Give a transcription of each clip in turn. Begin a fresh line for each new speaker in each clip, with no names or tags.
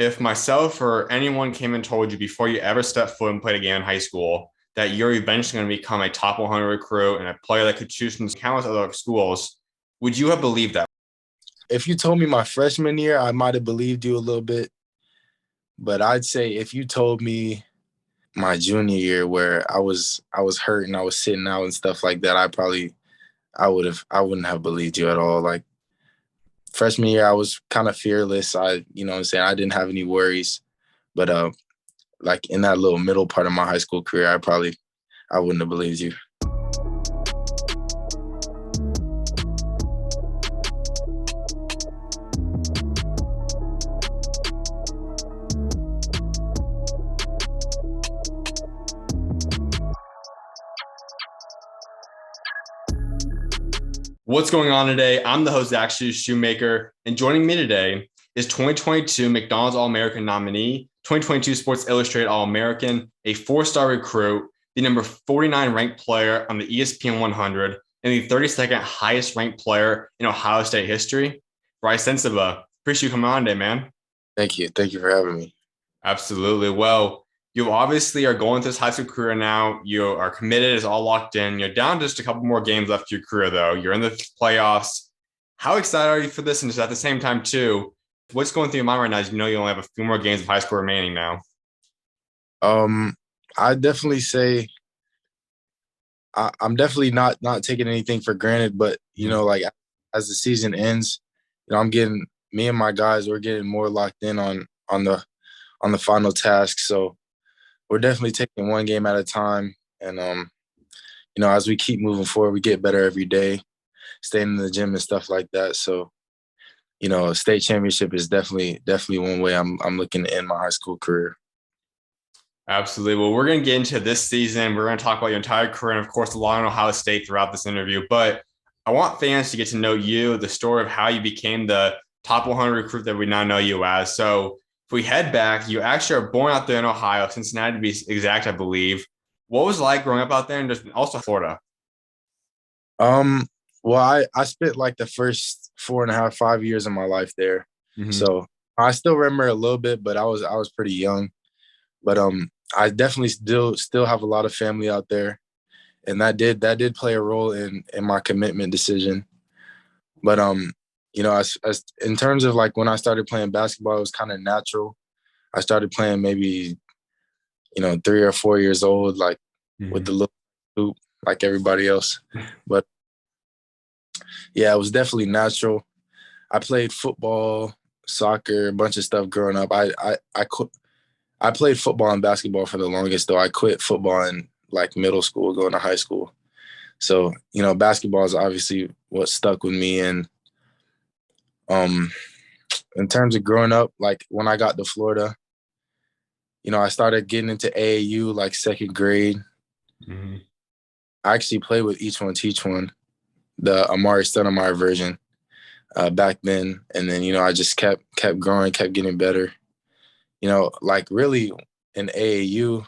if myself or anyone came and told you before you ever stepped foot and played a game in high school that you're eventually going to become a top 100 recruit and a player that could choose from countless other schools, would you have believed that?
If you told me my freshman year, I might have believed you a little bit. But I'd say if you told me my junior year where I was hurt and I was sitting out and stuff like that, I wouldn't have believed you at all. Like freshman year, I was kind of fearless. You know what I'm saying? I didn't have any worries. But like in that little middle part of my high school career, I wouldn't have believed you.
What's going on today? I'm the host, actually, Schumaker, and joining me today is 2022 McDonald's All-American nominee, 2022 Sports Illustrated All-American, a four-star recruit, the number 49 ranked player on the ESPN 100, and the 32nd highest ranked player in Ohio State history, Brice Sensabaugh. Appreciate you coming on today, man.
Thank you. Thank you for having me.
Absolutely. Well, you obviously are going through this high school career now. You are committed, it's all locked in. You're down just a couple more games left of your career, though. You're in the playoffs. How excited are you for this? And just at the same time, too, what's going through your mind right now is you know you only have a few more games of high school remaining now.
I definitely say I'm definitely not taking anything for granted, but you know, like as the season ends, you know, me and my guys, we're getting more locked in on the final task. So we're definitely taking one game at a time. And you know, as we keep moving forward, we get better every day, staying in the gym and stuff like that. So, you know, a state championship is definitely one way I'm looking to end my high school career.
Absolutely. Well, we're going to get into this season. We're going to talk about your entire career and, of course, the long Ohio State throughout this interview. But I want fans to get to know you, the story of how you became the top 100 recruit that we now know you as. So if we head back, you actually are born out there in Ohio, Cincinnati to be exact, I believe. What was it like growing up out there and just also Florida?
Well, I spent like the first 4.5, 5 years of my life there.
Mm-hmm.
So I still remember a little bit, but I was pretty young. But I definitely still have a lot of family out there, and that did play a role in my commitment decision. But you know, as in terms of like when I started playing basketball, it was kind of natural. I started playing maybe, you know, 3 or 4 years old, like with the little hoop, like everybody else. But yeah, it was definitely natural. I played football, soccer, a bunch of stuff growing up. I played football and basketball for the longest, though. I quit football in like middle school, going to high school. So, you know, basketball is obviously what stuck with me. And in terms of growing up, like when I got to Florida, you know, I started getting into AAU like second grade.
Mm-hmm.
I actually played with Each One Teach One, the Amari Stoudemire version back then. And then, you know, I just kept growing, kept getting better. You know, like really in AAU,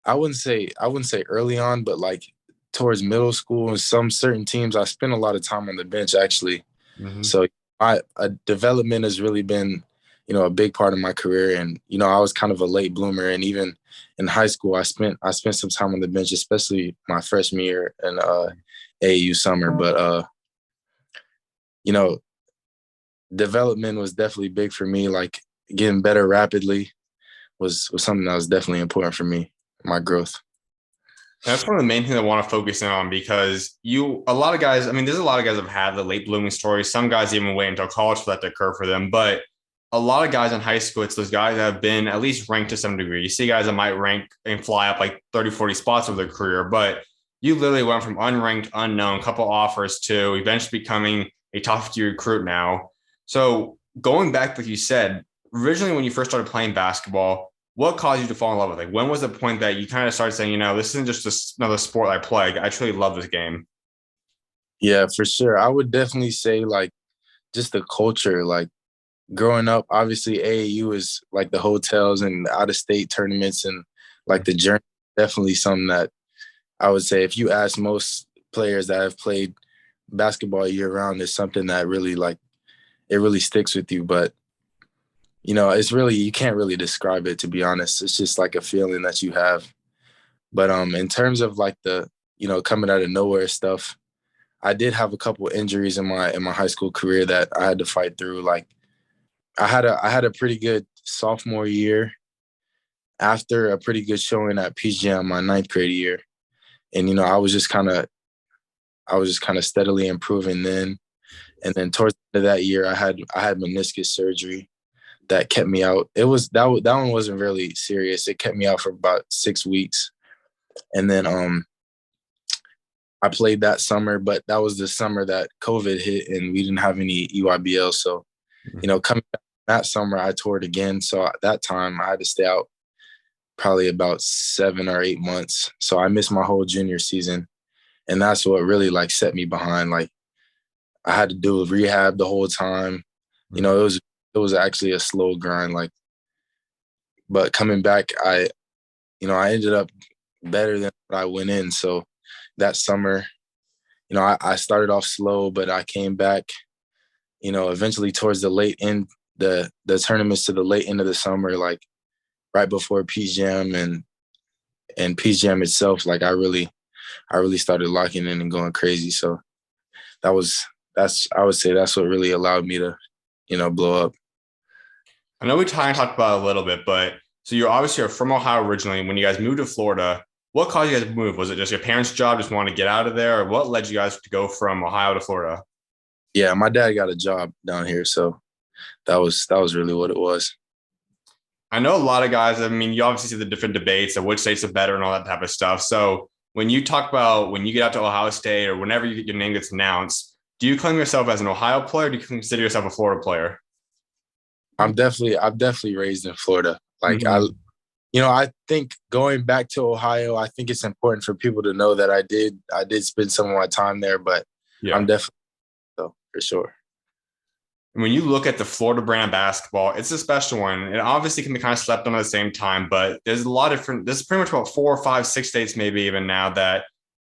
I wouldn't say early on, but like towards middle school and some certain teams, I spent a lot of time on the bench actually.
Mm-hmm.
So my development has really been, you know, a big part of my career. And, you know, I was kind of a late bloomer. And even in high school, I spent some time on the bench, especially my freshman year in AAU summer. But, you know, development was definitely big for me. Like getting better rapidly was something that was definitely important for me, my growth.
That's one of the main things I want to focus in on because a lot of guys, I mean, there's a lot of guys that have had the late blooming stories. Some guys even wait until college for that to occur for them. But a lot of guys in high school, it's those guys that have been at least ranked to some degree. You see guys that might rank and fly up like 30, 40 spots over their career, but you literally went from unranked, unknown, couple offers to eventually becoming a top 50 recruit now. So going back, like you said, originally when you first started playing basketball, what caused you to fall in love with it? When was the point that you kind of started saying, you know, this isn't just another sport I play. I truly love this game.
Yeah, for sure. I would definitely say like just the culture, like growing up, obviously AAU is like the hotels and out of state tournaments and like the journey, definitely something that I would say if you ask most players that have played basketball year round, is something that really like, it really sticks with you. But it's really, you can't really describe it, to be honest. It's just like a feeling that you have. But in terms of like the, coming out of nowhere stuff, I did have a couple injuries in my high school career that I had to fight through. Like I had a pretty good sophomore year after a pretty good showing at PGM my ninth grade year. And I was just kind of steadily improving then. And then towards the end of that year, I had meniscus surgery that kept me out. That one wasn't really serious. It kept me out for about 6 weeks. And then I played that summer, but that was the summer that COVID hit and we didn't have any EYBL. So, coming back that summer, I toured again. So at that time, I had to stay out probably about 7 or 8 months. So I missed my whole junior season. And that's what really like set me behind. Like I had to do rehab the whole time. It was actually a slow grind. Like, but coming back, I ended up better than what I went in. So that summer, I started off slow, but I came back, eventually towards the late end, the tournaments to the late end of the summer, like right before PGM and PGM itself, like I really started locking in and going crazy. So I would say that's what really allowed me to, blow up.
I know we talked about it a little bit, but so you're obviously from Ohio originally. When you guys moved to Florida, what caused you guys to move? Was it just your parents' job, just want to get out of there, or what led you guys to go from Ohio to Florida?
Yeah, my dad got a job down here, so that was really what it was.
I know a lot of guys. I mean, you obviously see the different debates of which states are better and all that type of stuff. So when you talk about when you get out to Ohio State or whenever your name gets announced, do you claim yourself as an Ohio player? Or do you consider yourself a Florida player?
I'm definitely raised in Florida. Like
Mm-hmm.
I think going back to Ohio, I think it's important for people to know that I did spend some of my time there, but I'm
Yeah.
definitely so for sure.
When you look at the Florida brand of basketball, it's a special one. It obviously can be kind of slept on at the same time, but there's a lot of different, there's pretty much about 4 or 5, 6 states, maybe even now, that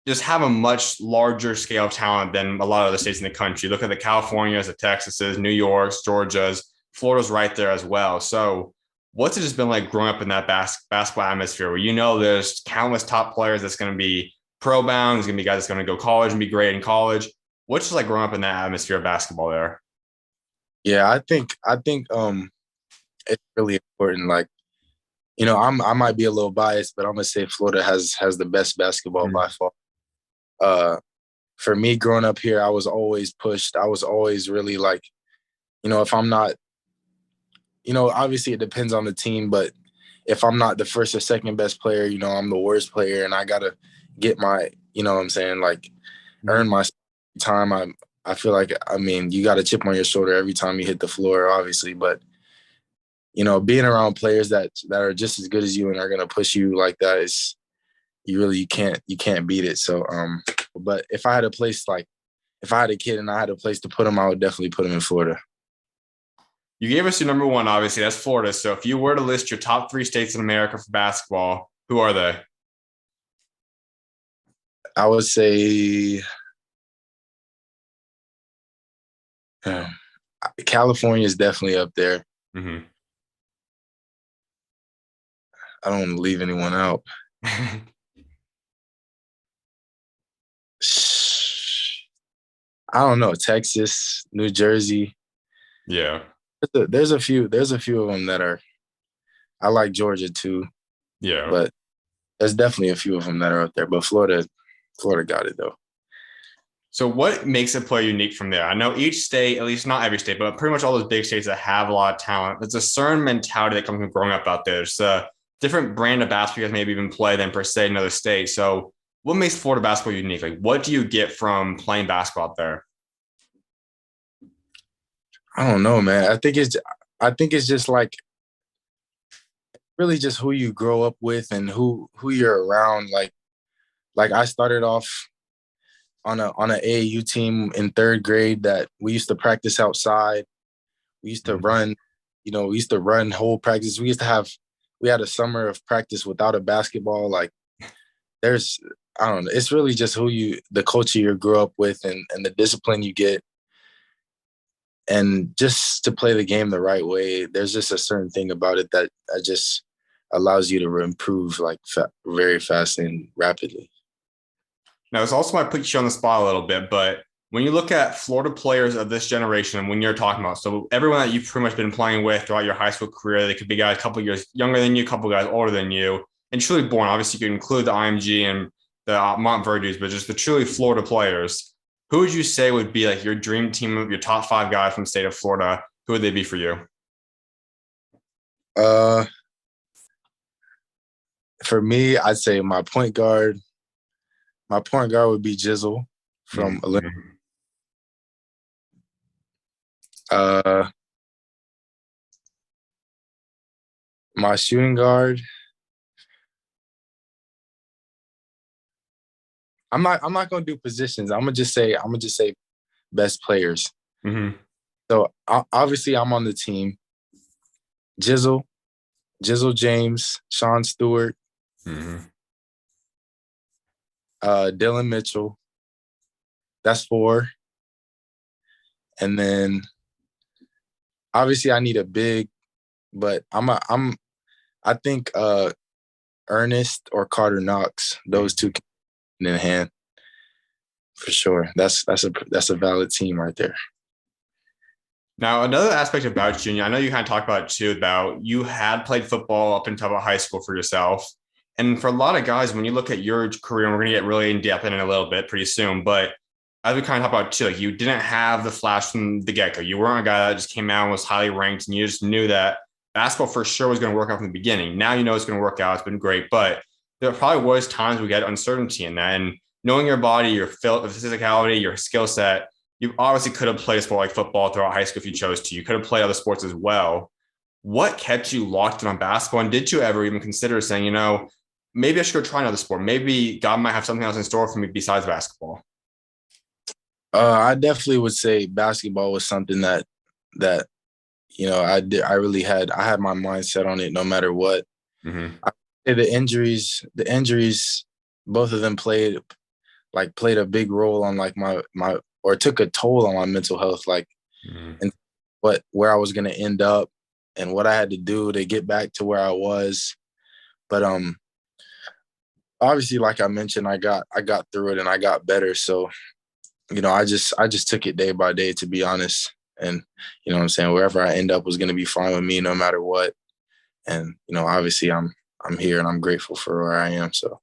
just have a much larger scale of talent than a lot of other states in the country. Look at the Californias, the Texases, New York's, Georgia's, Florida's right there as well. So, what's it just been like growing up in that basketball atmosphere where there's countless top players that's going to be pro bound, there's going to be guys that's going to go college and be great in college. What's just like growing up in that atmosphere of basketball there?
Yeah, I think it's really important. Like, I might be a little biased, but I'm gonna say Florida has the best basketball by far. Uh for me growing up here, I was always pushed. I was always really like, if I'm not, obviously it depends on the team, but if I'm not the first or second best player, I'm the worst player and I gotta get my, what I'm saying, like
Mm-hmm.
earn my time. I feel like, I mean, you got a chip on your shoulder every time you hit the floor, obviously, but being around players that are just as good as you and are gonna push you like that is you can't beat it. So but if I had a kid and I had a place to put him, I would definitely put him in Florida.
You gave us your number one, obviously. That's Florida. So if you were to list your top 3 states in America for basketball, who are they?
I would say um, California is definitely up there.
Mm-hmm.
I don't want to leave anyone out. I don't know. Texas, New Jersey.
Yeah.
There's a few of them that are. I like Georgia too,
Yeah.
but there's definitely a few of them that are up there. But Florida got it though.
So what makes a player unique from there? I know each state, at least not every state, but pretty much all those big states that have a lot of talent, there's a certain mentality that comes from growing up out there. It's a different brand of basketball you guys maybe even play than per se another state. So what makes Florida basketball unique? Like what do you get from playing basketball out there?
I don't know, man. I think it's just like really just who you grow up with and who you're around. Like I started off on a AAU team in third grade that we used to practice outside. We used to
Mm-hmm.
run, we used to run whole practice. We had a summer of practice without a basketball. Like there's, I don't know. It's really just the culture you grow up with and the discipline you get. and just to play the game the right way, there's just a certain thing about it that just allows you to improve like very fast and rapidly.
Now, this also might put you on the spot a little bit, but when you look at Florida players of this generation, when you're talking about, so everyone that you've pretty much been playing with throughout your high school career, they could be guys a couple years younger than you, a couple guys older than you, and truly born. Obviously, you can include the IMG and the Montverdus, but just the truly Florida players. Who would you say would be like your dream team of your top 5 guys from the state of Florida? Who would they be for you?
Uh, for me, I'd say my point guard. My point guard would be Jizzle from Olympic.
Mm-hmm.
My shooting guard. I'm not gonna do positions. I'm gonna just say best players.
Mm-hmm.
So obviously I'm on the team. Jizzle, James, Sean Stewart,
Mm-hmm.
Dillon Mitchell. That's 4. And then obviously I need a big, but I think Ernest or Carter Knox, those two in hand for sure. That's a valid team right there.
Now, another aspect about junior, I know you kind of talked about it too, about you had played football up until about high school for yourself. And for a lot of guys, when you look at your career, and we're going to get really in depth in it a little bit pretty soon, but as we kind of talk about too, like you didn't have the flash from the get-go. You weren't a guy that just came out and was highly ranked, and you just knew that basketball for sure was going to work out from the beginning. Now you know it's going to work out. It's been great, but there probably was times we had uncertainty in that. And knowing your body, your physicality, your skill set, you obviously could have played a sport like football throughout high school if you chose to. You could have played other sports as well. What kept you locked in on basketball? And did you ever even consider saying, maybe I should go try another sport? Maybe God might have something else in store for me besides basketball.
I definitely would say basketball was something that I did. I had my mind set on it no matter what.
Mm-hmm.
The injuries, both of them played a big role on like my or took a toll on my mental health, and where I was gonna end up and what I had to do to get back to where I was. But obviously, like I mentioned, I got through it and I got better. So, I just took it day by day, to be honest. And what I'm saying, wherever I end up was gonna be fine with me no matter what. And obviously I'm here and I'm grateful for where I am. So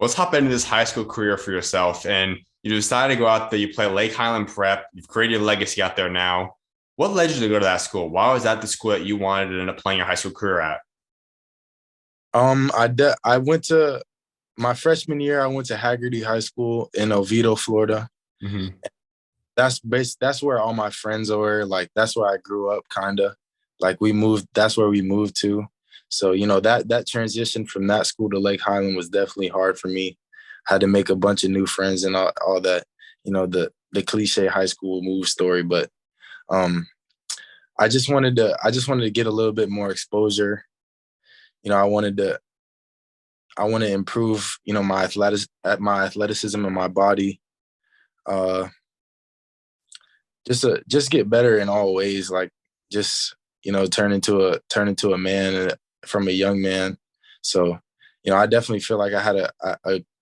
let's hop into this high school career for yourself. And you decided to go out there, you play Lake Highland Prep, you've created a legacy out there now. What led you to go to that school? Why was that the school that you wanted to end up playing your high school career at?
I went to my freshman year, I went to Haggerty High School in Oviedo, Florida.
Mm-hmm.
That's where all my friends were. Like, that's where I grew up, kind of. Like, that's where we moved to. So, that transition from that school to Lake Highland was definitely hard for me. I had to make a bunch of new friends and all that, the cliche high school move story. But I just wanted to get a little bit more exposure. I want to improve, my athleticism and my body. Just get better in all ways. Like, just turn into a man from a young man. So, I definitely feel like I had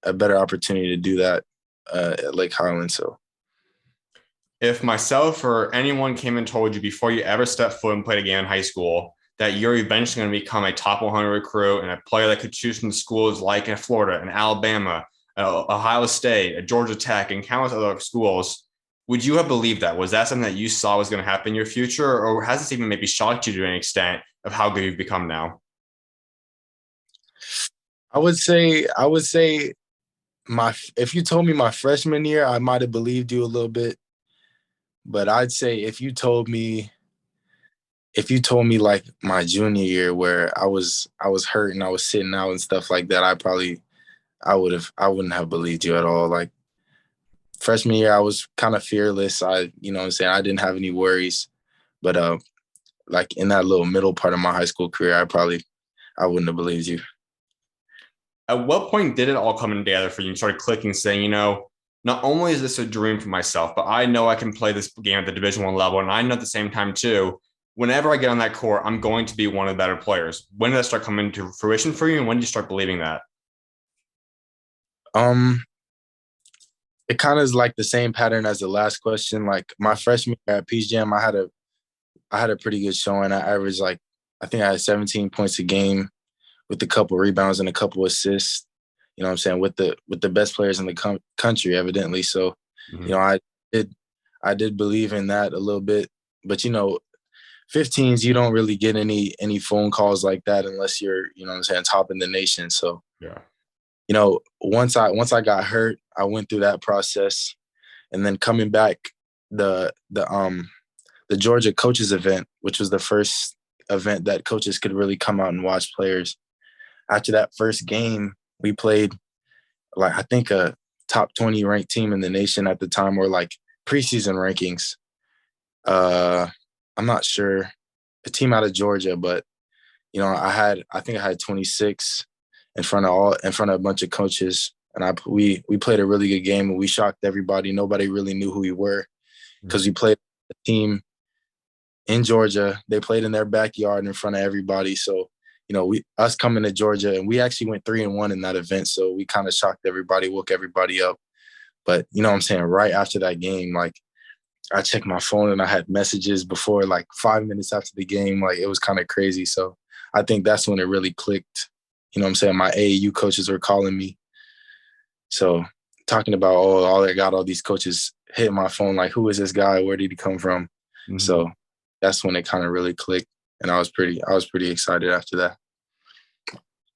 a better opportunity to do that at Lake Highland. So,
if myself or anyone came and told you before you ever stepped foot and played a game in high school that you're eventually going to become a top 100 recruit and a player that could choose from schools like in Florida and Alabama, Ohio State, Georgia Tech, and countless other schools, would you have believed that? Was that something that you saw was going to happen in your future, or has this even maybe shocked you to an extent of how good you've become now?
I would say if you told me my freshman year, I might have believed you a little bit. But I'd say if you told me like my junior year where I was hurt and I was sitting out and stuff like that, I wouldn't have believed you at all. Like, freshman year, I was kind of fearless. I didn't have any worries. But like in that little middle part of my high school career, I wouldn't have believed you.
At what point did it all come together for you and started clicking, saying, not only is this a dream for myself, but I know I can play this game at the Division I level. And I know at the same time, too, whenever I get on that court, I'm going to be one of the better players. When did that start coming to fruition for you? And when did you start believing that?
Um, it kind of is like the same pattern as the last question. Like my freshman year at Peach Jam, I had a pretty good showing. I averaged like I think I had 17 points a game with a couple rebounds and a couple assists. You know what I'm saying, with the best players in the country, evidently. So, you know,
Mm-hmm.
did I did believe in that a little bit, but you know, 15s you don't really get any phone calls like that unless you're, you know what I'm saying, top in the nation. So,
Yeah.
you know, once I got hurt, I went through that process, and then coming back, the the um the Georgia coaches event, which was the first event that coaches could really come out and watch players. After that first game, we played like I think a top 20 ranked team in the nation at the time, or like preseason rankings. Uh, I'm not sure, a team out of Georgia, but you know, I think I had 26 in front of a bunch of coaches, and we played a really good game and we shocked everybody. Nobody really knew who we were because we played a team in Georgia. They played in their backyard in front of everybody. So, you know, we us coming to Georgia, and we actually went 3-1 in that event. So we kind of shocked everybody, woke everybody up. But you know what I'm saying? Right after that game, like I checked my phone and I had messages before like 5 minutes after the game. Like it was kind of crazy. So I think that's when it really clicked. You know what I'm saying? My AAU coaches were calling me. So talking about, oh, all I got all these coaches hit my phone, like, who is this guy? Where did he come from?
Mm-hmm.
So that's when it kind of really clicked. And I was pretty excited after that.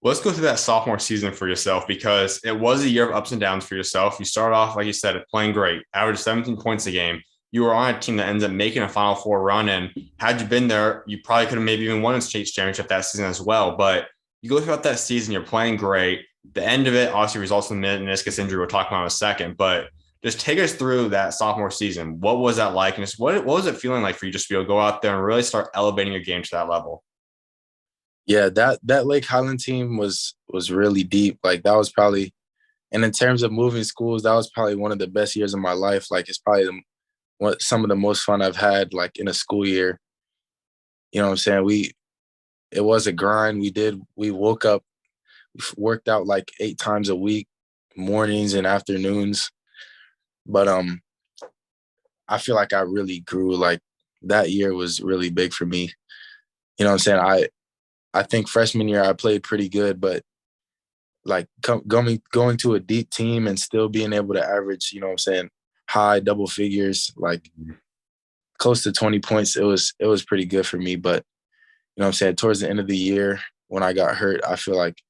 Let's go through that sophomore season for yourself because it was a year of ups and downs for yourself. You started off, like you said, playing great, averaged 17 points a game. You were on a team that ends up making a Final Four run. And had you been there, you probably could have maybe even won a state championship that season as well. But you go throughout that season, you're playing great. The end of it obviously results in the meniscus injury we'll talk about in a second. But just take us through that sophomore season. What was that like? And just what was it feeling like for you just to be able to go out there and really start elevating your game to that level?
Yeah, that Lake Highland team was really deep. Like that was probably, and in terms of moving schools, that was probably one of the best years of my life. Like it's probably what some of the most fun I've had like in a school year. You know what I'm saying? It was a grind. We woke up, worked out like 8 times a week, mornings and afternoons. But I feel like I really grew. Like that year was really big for me. You know what I'm saying? I think freshman year I played pretty good, but like going to a deep team and still being able to average, you know what I'm saying, high double figures, like close to 20 points, it was pretty good for me. But you know what I'm saying, towards the end of the year when I got hurt, I feel like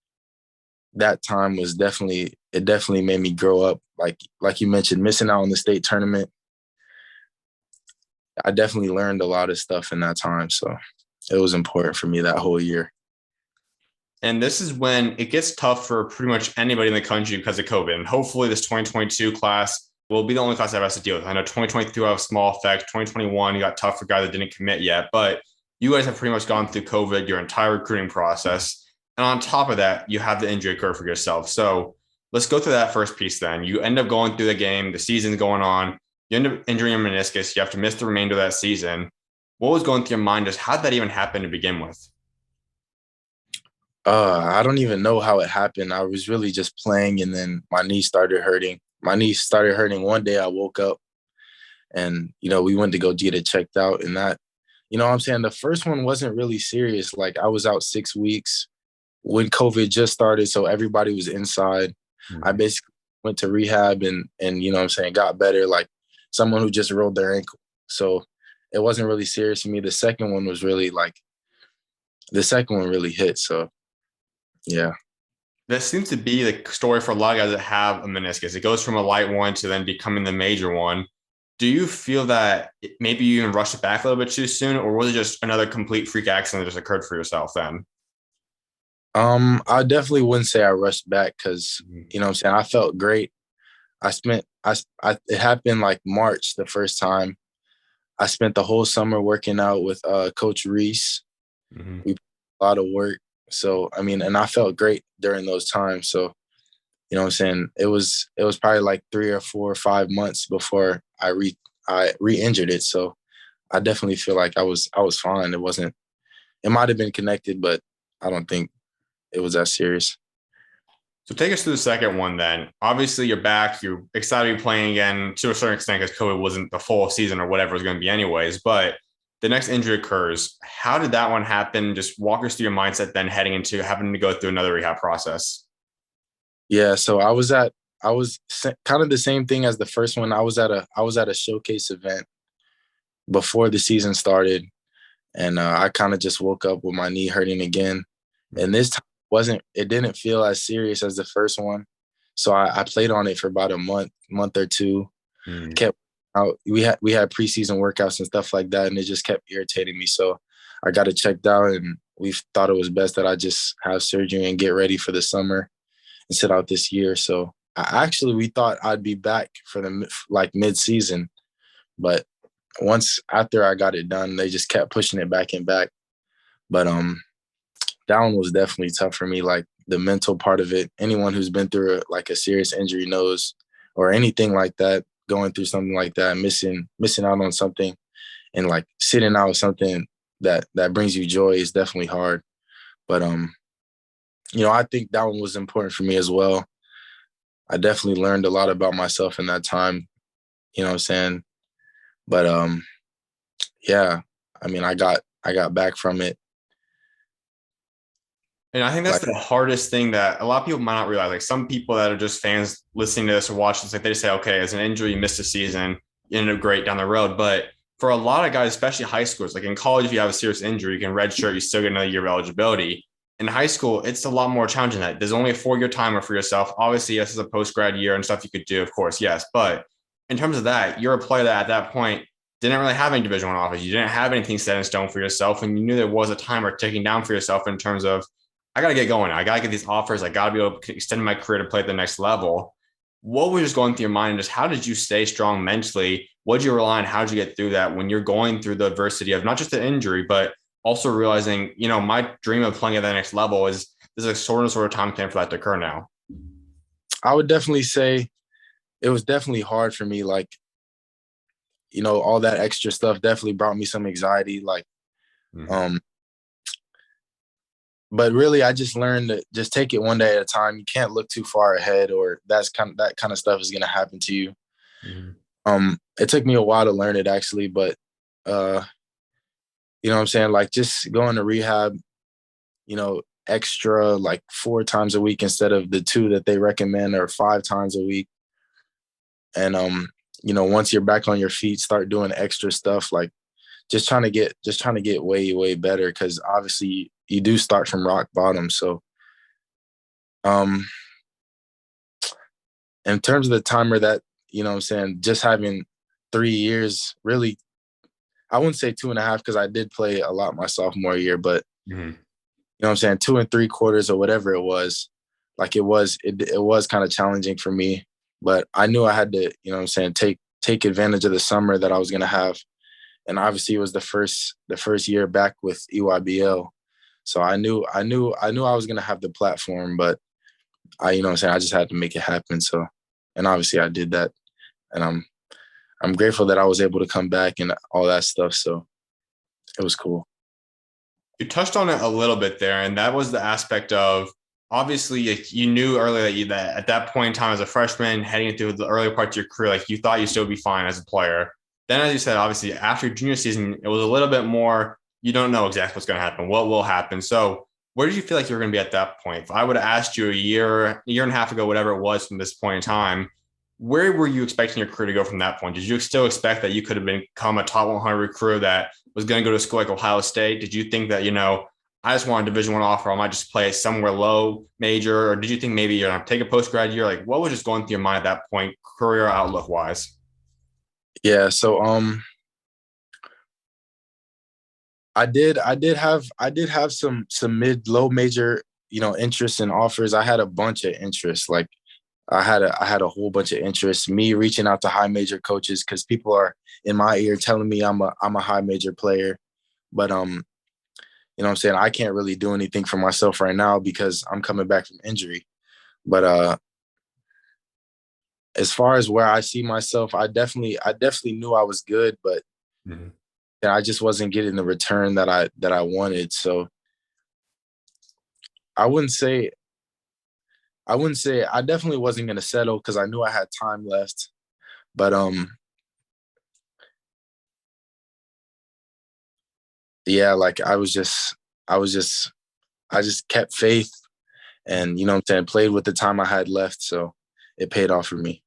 that time was definitely made me grow up. Like you mentioned, missing out on the state tournament, I definitely learned a lot of stuff in that time. So it was important for me that whole year.
And this is when it gets tough for pretty much anybody in the country because of COVID. And hopefully, this 2022 class will be the only class that has to deal with. I know 2023 will have small effects. 2021, you got tough for guys that didn't commit yet. But you guys have pretty much gone through COVID, your entire recruiting process. And on top of that, you have the injury curve for yourself. So let's go through that first piece then. You end up going through the game, the season's going on. You end up injuring your meniscus. You have to miss the remainder of that season. What was going through your mind? Just how did that even happen to begin with?
I don't even know how it happened. I was really just playing, and then my knee started hurting. My knee started hurting one day. I woke up, and you know we went to go get it checked out, and that, you know what I'm saying, the first one wasn't really serious. Like I was out 6 weeks when COVID just started, so everybody was inside. I
Mm-hmm.
basically went to rehab and you know what I'm saying, got better, like someone who just rolled their ankle. So it wasn't really serious to me. The second one really hit. So yeah.
This seems to be the story for a lot of guys that have a meniscus. It goes from a light one to then becoming the major one. Do you feel that maybe you even rushed it back a little bit too soon, or was it just another complete freak accident that just occurred for yourself then?
I definitely wouldn't say I rushed back because
Mhm.
you know what I'm saying, I felt great. I spent I it happened like March the first time. I spent the whole summer working out with Coach Reese.
Mhm.
We put a lot of work. So I mean, and I felt great during those times. So You know what I'm saying? It was probably like 3 or 4 or 5 months before I re-injured it. So I definitely feel like I was fine. It might have been connected, but I don't think it was that serious.
So take us to the second one then. Obviously, you're back. You're excited to be playing again to a certain extent because COVID wasn't the full season or whatever it was going to be anyways. But the next injury occurs. How did that one happen? Just walk us through your mindset then heading into having to go through another rehab process.
Yeah, so I was kind of the same thing as the first one. I was at a showcase event before the season started, and I kind of just woke up with my knee hurting again. And this time wasn't it didn't feel as serious as the first one. So I played on it for about a month or two.
Mm.
Kept out. We had preseason workouts and stuff like that, and it just kept irritating me. So I got it checked out, and we thought it was best that I just have surgery and get ready for the summer and sit out this year. So we thought I'd be back for the like mid-season, but once after I got it done, they just kept pushing it back and back. But that one was definitely tough for me. Like the mental part of it. Anyone who's been through like a serious injury knows, or anything like that, going through something like that, missing out on something, and like sitting out something that brings you joy is definitely hard. But I think that one was important for me as well. I definitely learned a lot about myself in that time. You know what I'm saying? But yeah, I mean, I got back from it.
And I think that's
Like,
the hardest thing that a lot of people might not realize. Like some people that are just fans listening to this or watching this, like they say, okay, as an injury, you missed a season, you ended up great down the road. But for a lot of guys, especially high schoolers, like in college, if you have a serious injury, you can redshirt, you still get another year of eligibility. In high school, it's a lot more challenging than that. There's only a 4-year timer for yourself. Obviously, yes, as a post grad year and stuff you could do, of course, yes. But in terms of that, you're a player that at that point didn't really have any Division One offers. You didn't have anything set in stone for yourself, and you knew there was a timer ticking down for yourself in terms of I got to get going. I got to get these offers. I got to be able to extend my career to play at the next level. What was just going through your mind? And just how did you stay strong mentally? What did you rely on? How did you get through that when you're going through the adversity of not just the injury, but also realizing, my dream of playing at the next level is there's a sort of time plan for that to occur now.
I would definitely say it was definitely hard for me. Like, all that extra stuff definitely brought me some anxiety. Like,
Mm-hmm.
um, but really, I just learned to just take it one day at a time. You can't look too far ahead, or that kind of stuff is gonna happen to you.
Mm-hmm.
It took me a while to learn it actually, but uh, you know what I'm saying? Like just going to rehab, extra like 4 times a week instead of the 2 that they recommend, or 5 times a week. And once you're back on your feet, start doing extra stuff, like just trying to get way, way better, because obviously you do start from rock bottom. So um in terms of the timer, that, what I'm saying, just having 3 years, really, I wouldn't say 2.5, because I did play a lot my sophomore year, but
Mm-hmm.
what I'm saying, 2 3/4 or whatever it was, like it was kind of challenging for me. But I knew I had to, what I'm saying, take advantage of the summer that I was gonna have. And obviously it was the first year back with EYBL. So I knew I was gonna have the platform, but what I'm saying, I just had to make it happen. So, and obviously I did that. And I'm grateful that I was able to come back and all that stuff. So it was cool.
You touched on it a little bit there, and that was the aspect of obviously you knew earlier that at that point in time as a freshman, heading into the early parts of your career, like you thought you still would be fine as a player. Then, as you said, obviously after junior season, it was a little bit more. You don't know exactly what's going to happen, what will happen. So, where did you feel like you were going to be at that point? If I would have asked you a year and a half ago, whatever it was from this point in time, where were you expecting your career to go from that point? Did you still expect that you could have become a top 100 recruit that was going to go to a school like Ohio State? Did you think that, I just want a Division One offer, I might just play somewhere low major? Or did you think maybe you're going to take a post grad year? Like what was just going through your mind at that point, career outlook wise?
Yeah. So I did have some mid low major, interests and offers. I had a bunch of interests. Like I had a whole bunch of interests. Me reaching out to high major coaches, because people are in my ear telling me I'm a high major player. But what I'm saying, I can't really do anything for myself right now because I'm coming back from injury. But as far as where I see myself, I definitely knew I was good, but
Mhm.
I just wasn't getting the return that I wanted. So I wouldn't say I definitely wasn't gonna settle because I knew I had time left. But yeah, like I was just I just kept faith and you know what I'm saying, played with the time I had left. So it paid off for me.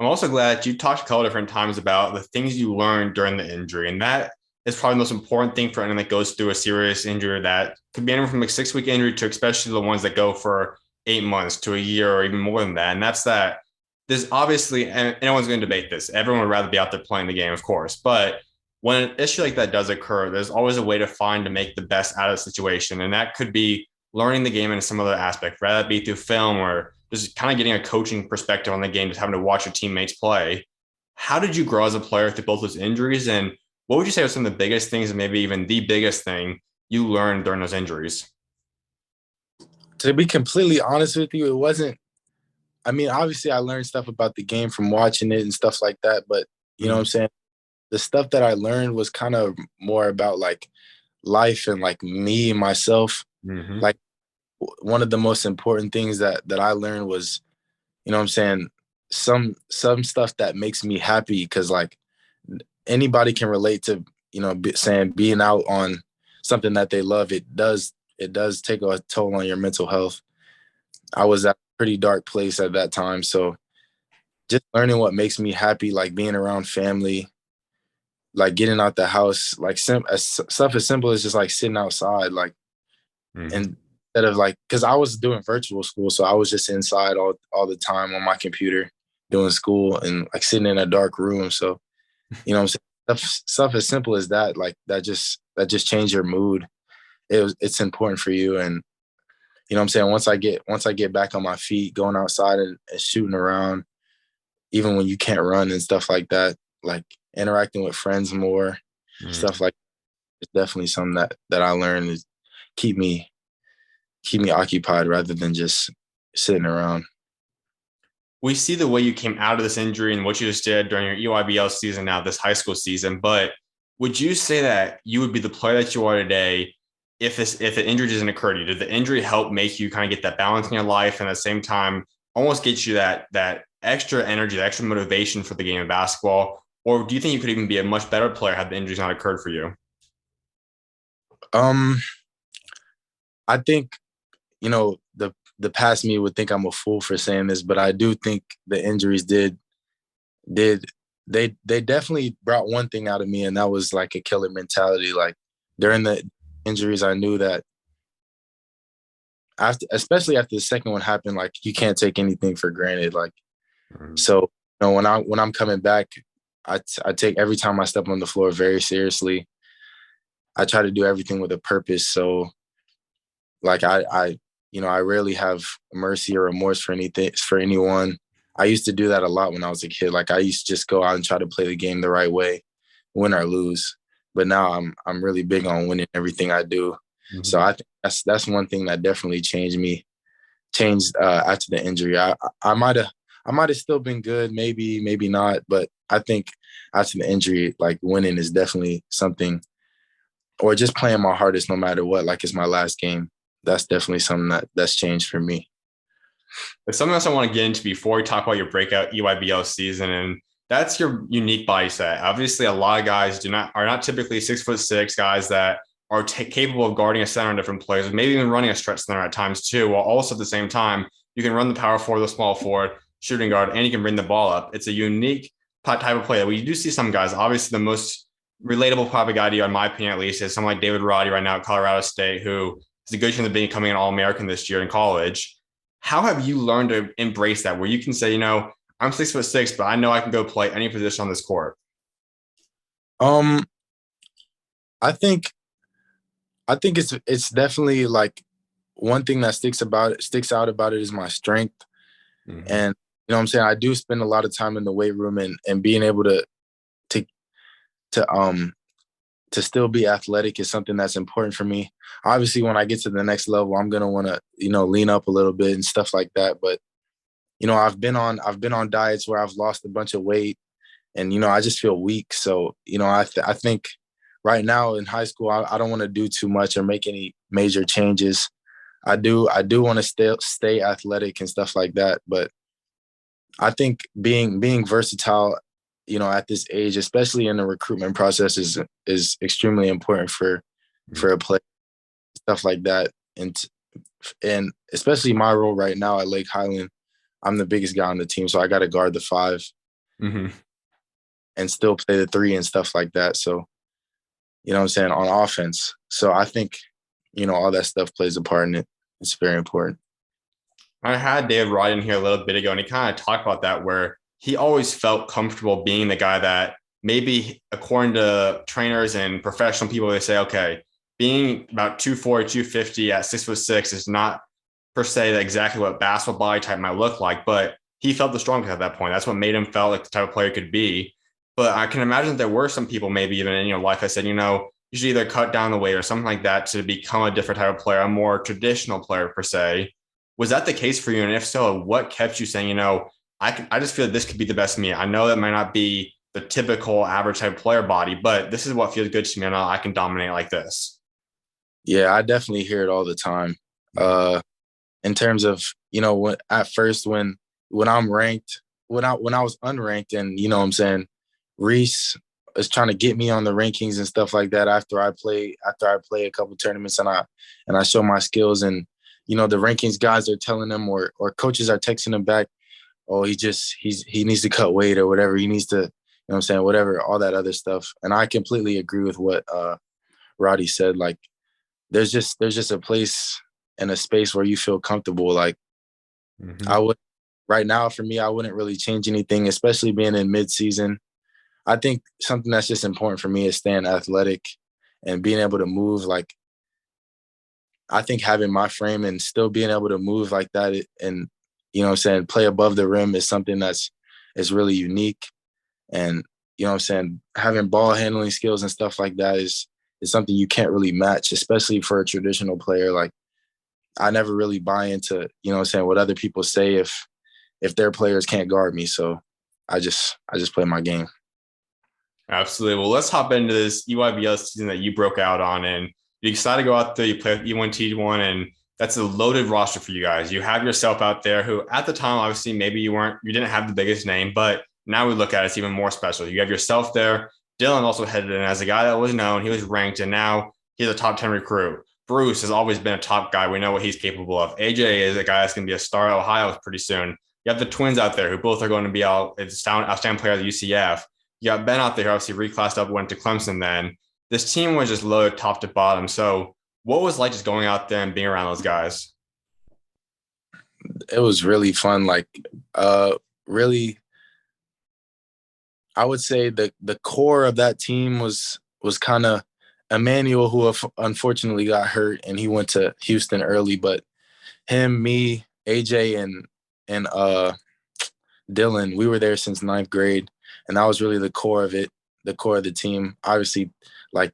I'm also glad that you talked a couple different times about the things you learned during the injury. And that is probably the most important thing for anyone that goes through a serious injury that could be anywhere from a 6 week injury to especially the ones that go for 8 months to a year or even more than that. And that's that there's obviously, and anyone's going to debate this, everyone would rather be out there playing the game, of course. But when an issue like that does occur, there's always a way to find to make the best out of the situation. And that could be learning the game in some other aspect, rather that be through film or just kind of getting a coaching perspective on the game, just having to watch your teammates play. How did you grow as a player through both those injuries? And what would you say are some of the biggest things, and maybe even the biggest thing you learned during those injuries?
To be completely honest with you, it wasn't. I mean, obviously, I learned stuff about the game from watching it and stuff like that. But you know what I'm
Mm-hmm.
saying? The stuff that I learned was kind of more about like life and like me myself.
Mm-hmm.
Like one of the most important things that I learned was, you know what I'm saying, some stuff that makes me happy because like anybody can relate to, you know, saying being out on something that they love. It does take a toll on your mental health. I was at a pretty dark place at that time, so just learning what makes me happy, like being around family, like getting out the house, like stuff as simple as just like sitting outside, like
Mm-hmm.
and instead of like, because I was doing virtual school, so I was just inside all the time on my computer doing school and like sitting in a dark room. So you know what I'm saying, stuff as simple as that, like that just changed your mood. It's important for you, and you know what I'm saying. Once I get back on my feet, going outside and shooting around, even when you can't run and stuff like that, like interacting with friends more, stuff like it's definitely something that I learned is keep me keep me occupied rather than just sitting around.
We see the way you came out of this injury and what you just did during your EYBL season, now this high school season. But would you say that you would be the player that you are today if the injury doesn't occur to you? Did the injury help make you kind of get that balance in your life and at the same time almost get you that extra energy, that extra motivation for the game of basketball? Or do you think you could even be a much better player had the injuries not occurred for you?
Um, I think you know the past me would think I'm a fool for saying this, but I do think the injuries did they definitely brought one thing out of me, and that was like a killer mentality. Like during the injuries, I knew that after, especially after the second one happened, like you can't take anything for granted. Like
Mm-hmm.
so, you know, when I'm coming back, I take every time I step on the floor very seriously. I try to do everything with a purpose. So like I rarely have mercy or remorse for anything for anyone. I used to do that a lot when I was a kid. Like I used to just go out and try to play the game the right way, win or lose. But now I'm really big on winning everything I do. So
Mm-hmm.
I think that's one thing that definitely changed after the injury. I might have still been good, maybe not, but I think after the injury, like winning is definitely something, or just playing my hardest no matter what. Like it's my last game. That's definitely something that's changed for me.
There's something else I want to get into before we talk about your breakout EYBL season, and that's your unique body set. Obviously, a lot of guys are not typically 6'6" guys that are capable of guarding a center on different plays, maybe even running a stretch center at times too. While also at the same time, you can run the power forward, the small forward, shooting guard, and you can bring the ball up. It's a unique type of play that we do see some guys. Obviously, the most relatable probably guy to you, in my opinion at least, is someone like David Roddy right now at Colorado State, who is a good chance of becoming an All-American this year in college. How have you learned to embrace that where you can say, I'm 6'6", but I know I can go play any position on this court?
Um, I think it's definitely like one thing that sticks out about it is my strength.
Mm-hmm.
And you know what I'm saying, I do spend a lot of time in the weight room, and being able to to to still be athletic is something that's important for me. Obviously, when I get to the next level, I'm gonna want to lean up a little bit and stuff like that. But I've been on diets where I've lost a bunch of weight, and I just feel weak. So I think right now in high school, I don't want to do too much or make any major changes. I do want to stay athletic and stuff like that, but I think being versatile, at this age, especially in the recruitment process, is extremely important for a player, stuff like that. And especially my role right now at Lake Highland, I'm the biggest guy on the team, so I got to guard the five
Mm-hmm.
and still play the three and stuff like that. So, what I'm saying, on offense. So I think, all that stuff plays a part in it. It's very important.
I had David Roddy in here a little bit ago, and he kind of talked about that, where he always felt comfortable being the guy that maybe, according to trainers and professional people, they say, okay, being about 240, 250 at 6'6" is not per se exactly what basketball body type might look like, but he felt the strongest at that point. That's what made him felt like the type of player he could be. But I can imagine that there were some people, maybe even in life, I said, you should either cut down the weight or something like that to become a different type of player, a more traditional player per se. Was that the case for you? And if so, what kept you saying, I just feel like this could be the best me. I know that might not be the typical average type player body, but this is what feels good to me. And I can dominate like this.
Yeah, I definitely hear it all the time. In terms of, at first when I'm ranked, when I was unranked, and what I'm saying, Reese is trying to get me on the rankings and stuff like that after I play a couple tournaments, and I show my skills, and the rankings guys are telling them, or coaches are texting them back, oh, he needs to cut weight or whatever, he needs to, what I'm saying, whatever, all that other stuff. And I completely agree with what Roddy said. Like, there's just a place and a space where you feel comfortable. Like,
Mm-hmm.
I would right now, for me, I wouldn't really change anything, especially being in mid-season. I think something that's just important for me is staying athletic and being able to move. Like, I think having my frame and still being able to move like that, and what I'm saying, play above the rim is something is really unique. And what I'm saying, having ball handling skills and stuff like that is something you can't really match, especially for a traditional player. Like, I never really buy into, what I'm saying, what other people say if their players can't guard me. So I just play my game.
Absolutely. Well, let's hop into this EYBL season that you broke out on, and you decided to go out there. You play with E1 T1, and that's a loaded roster for you guys. You have yourself out there, who at the time, obviously, maybe you didn't have the biggest name, but now we look at it, it's even more special. You have yourself there. Dillon also headed in as a guy that was known. He was ranked, and now he's a top 10 recruit. Bruce has always been a top guy. We know what he's capable of. AJ is a guy that's going to be a star at Ohio pretty soon. You have the twins out there who both are going to be outstanding players at UCF. You got Ben out there, who obviously reclassed up, went to Clemson then. This team was just loaded top to bottom. So what was it like just going out there and being around those guys?
It was really fun. Like, really, I would say the core of that team was kind of Emmanuel, who unfortunately got hurt and he went to Houston early. But him, me, AJ, and Dillon, we were there since ninth grade, and that was really the core of it, the core of the team. Obviously, like,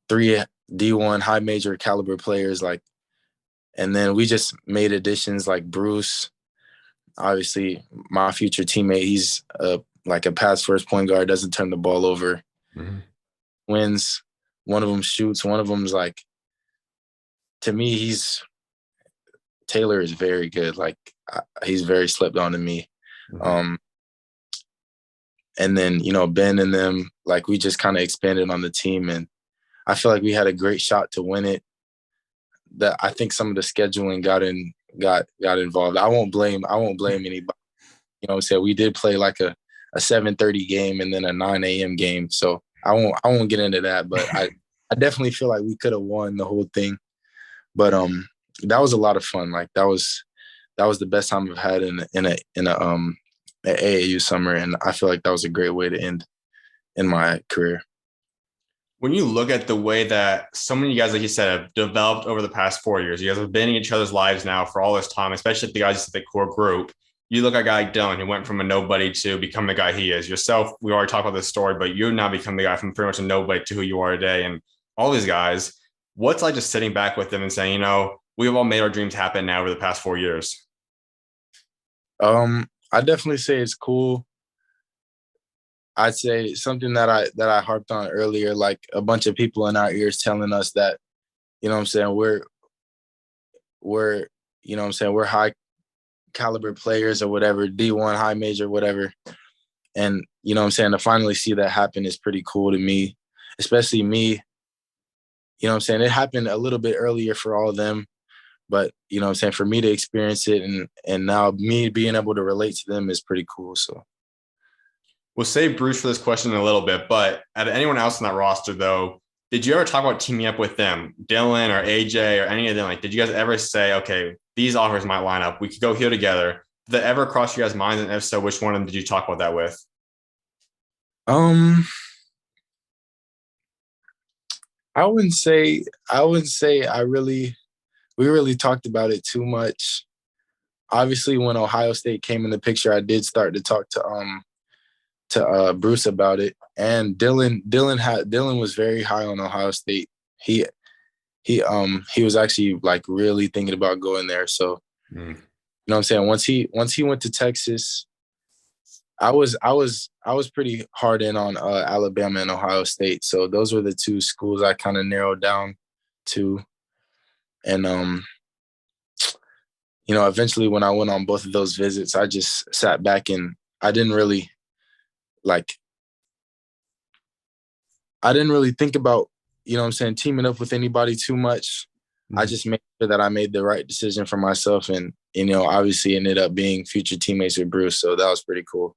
three D1 high major caliber players, like, and then we just made additions like Bruce, obviously my future teammate. He's like a pass first point guard, doesn't turn the ball over,
Mm-hmm.
wins. One of them shoots. One of them's like, to me, Taylor is very good. Like, he's very slept on to me.
Mm-hmm.
Um, and then, Ben and them, like, we just kind of expanded on the team, and I feel like we had a great shot to win it. That I think some of the scheduling got involved. I won't blame anybody. What I'm saying, we did play like a 7:30 game and then a 9 a.m. game. So I won't get into that, but I definitely feel like we could have won the whole thing. But that was a lot of fun. Like, that was the best time I've had in a an AAU summer, and I feel like that was a great way to end in my career.
When you look at the way that so many guys, like you said, have developed over the past 4 years, you guys have been in each other's lives now for all this time, especially the guys at the core group. You look at a guy like Dylan, who went from a nobody to become the guy he is. Yourself, we already talked about this story, but you now become the guy from pretty much a nobody to who you are today. And all these guys, what's like just sitting back with them and saying, we've all made our dreams happen now over the past 4 years?
I definitely say it's cool. I'd say something that I harped on earlier, like a bunch of people in our ears telling us that, you know what I'm saying, we're you know what I'm saying, we're high caliber players or whatever, D1 high major, whatever. And you know what I'm saying, to finally see that happen is pretty cool to me, especially me. You know what I'm saying? It happened a little bit earlier for all of them, but you know what I'm saying, for me to experience it and now me being able to relate to them is pretty cool. So
We'll save Bruce for this question in a little bit, but out of anyone else on that roster, though, did you ever talk about teaming up with them, Dillon or AJ or any of them? Like, did you guys ever say, okay, these offers might line up, we could go here together? Did that ever cross you guys' minds? And if so, which one of them did you talk about that with?
um I wouldn't say we really talked about it too much. Obviously when Ohio State came in the picture, I did start to talk to Bruce about it. And Dillon was very high on Ohio State. He he was actually like really thinking about going there. So you know what I'm saying? Once he went to Texas, I was pretty hard in on Alabama and Ohio State. So those were the two schools I kind of narrowed down to. And you know, eventually when I went on both of those visits, I just sat back and I didn't really like I didn't really think about, you know what I'm saying, teaming up with anybody too much. I just made sure that I made the right decision for myself and, you know, obviously ended up being future teammates with Bruce. So that was pretty cool.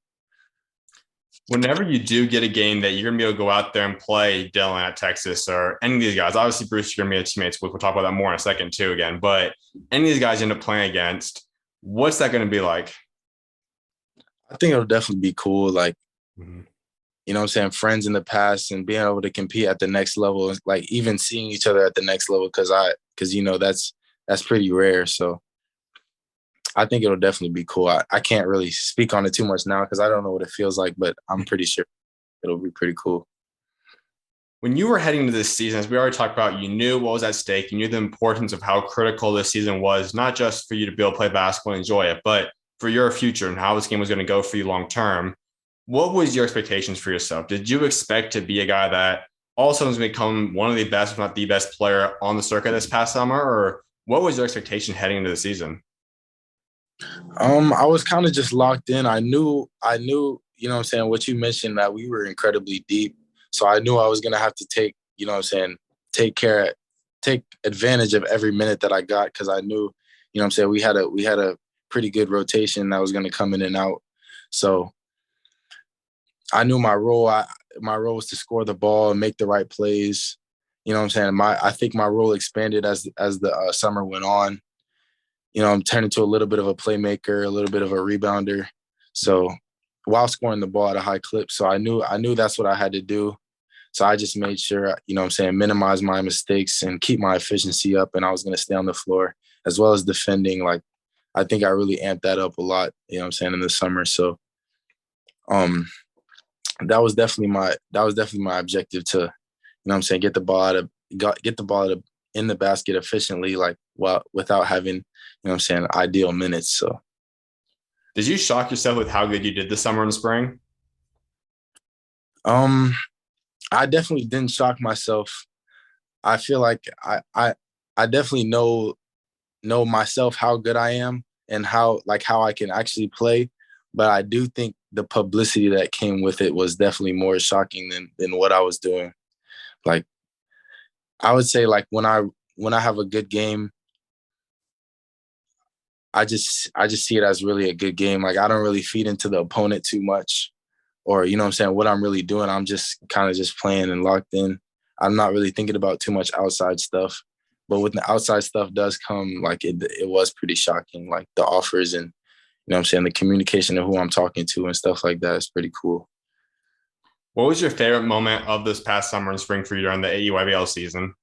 Whenever you do get a game that you're going to be able to go out there and play Dillon at Texas or any of these guys, obviously Bruce, you're going to be a teammates with. We'll talk about that more in a second too again. But any of these guys you end up playing against, what's that going to be like?
I think it'll definitely be cool. Like, you know what I'm saying, friends in the past and being able to compete at the next level, like even seeing each other at the next level because you know that's pretty rare. So I think it'll definitely be cool. I can't really speak on it too much now because I don't know what it feels like, but I'm pretty sure it'll be pretty cool.
When you were heading into this season, as we already talked about, you knew what was at stake. You knew the importance of how critical this season was, not just for you to be able to play basketball and enjoy it, but for your future and how this game was going to go for you long term. What was your expectations for yourself? Did you expect to be a guy that all of a sudden was going to become one of the best, if not the best player on the circuit this past summer? Or what was your expectation heading into the season?
I was kind of just locked in. You know what I'm saying, what you mentioned that we were incredibly deep. So I knew I was gonna have to take, you know what I'm saying, take advantage of every minute that I got because I knew, you know what I'm saying, we had a pretty good rotation that was gonna come in and out. So I knew my role was to score the ball and make the right plays. You know what I'm saying? I think my role expanded as the summer went on. You know, I'm turning into a little bit of a playmaker, a little bit of a rebounder. So while scoring the ball at a high clip. So I knew that's what I had to do. So I just made sure, you know what I'm saying, minimize my mistakes and keep my efficiency up. And I was going to stay on the floor as well as defending. Like, I think I really amped that up a lot, you know what I'm saying, in the summer. So um that was definitely my objective to, you know what I'm saying, get the ball in the basket efficiently, like without having, you know what I'm saying, ideal minutes. So
Did you shock yourself with how good you did this summer and spring?
um I definitely didn't shock myself. I feel like I definitely know myself how good I am and how I can actually play. But I do think the publicity that came with it was definitely more shocking than what I was doing. Like, I would say, like, when I have a good game, I just see it as really a good game. Like, I don't really feed into the opponent too much, or you know what I'm saying, what I'm really doing. I'm just kind of just playing and locked in. I'm not really thinking about too much outside stuff. But when the outside stuff does come, like it was pretty shocking. Like the offers and, you know what I'm saying, the communication of who I'm talking to and stuff like that is pretty cool.
What was your favorite moment of this past summer and spring for you during the AEYBL season?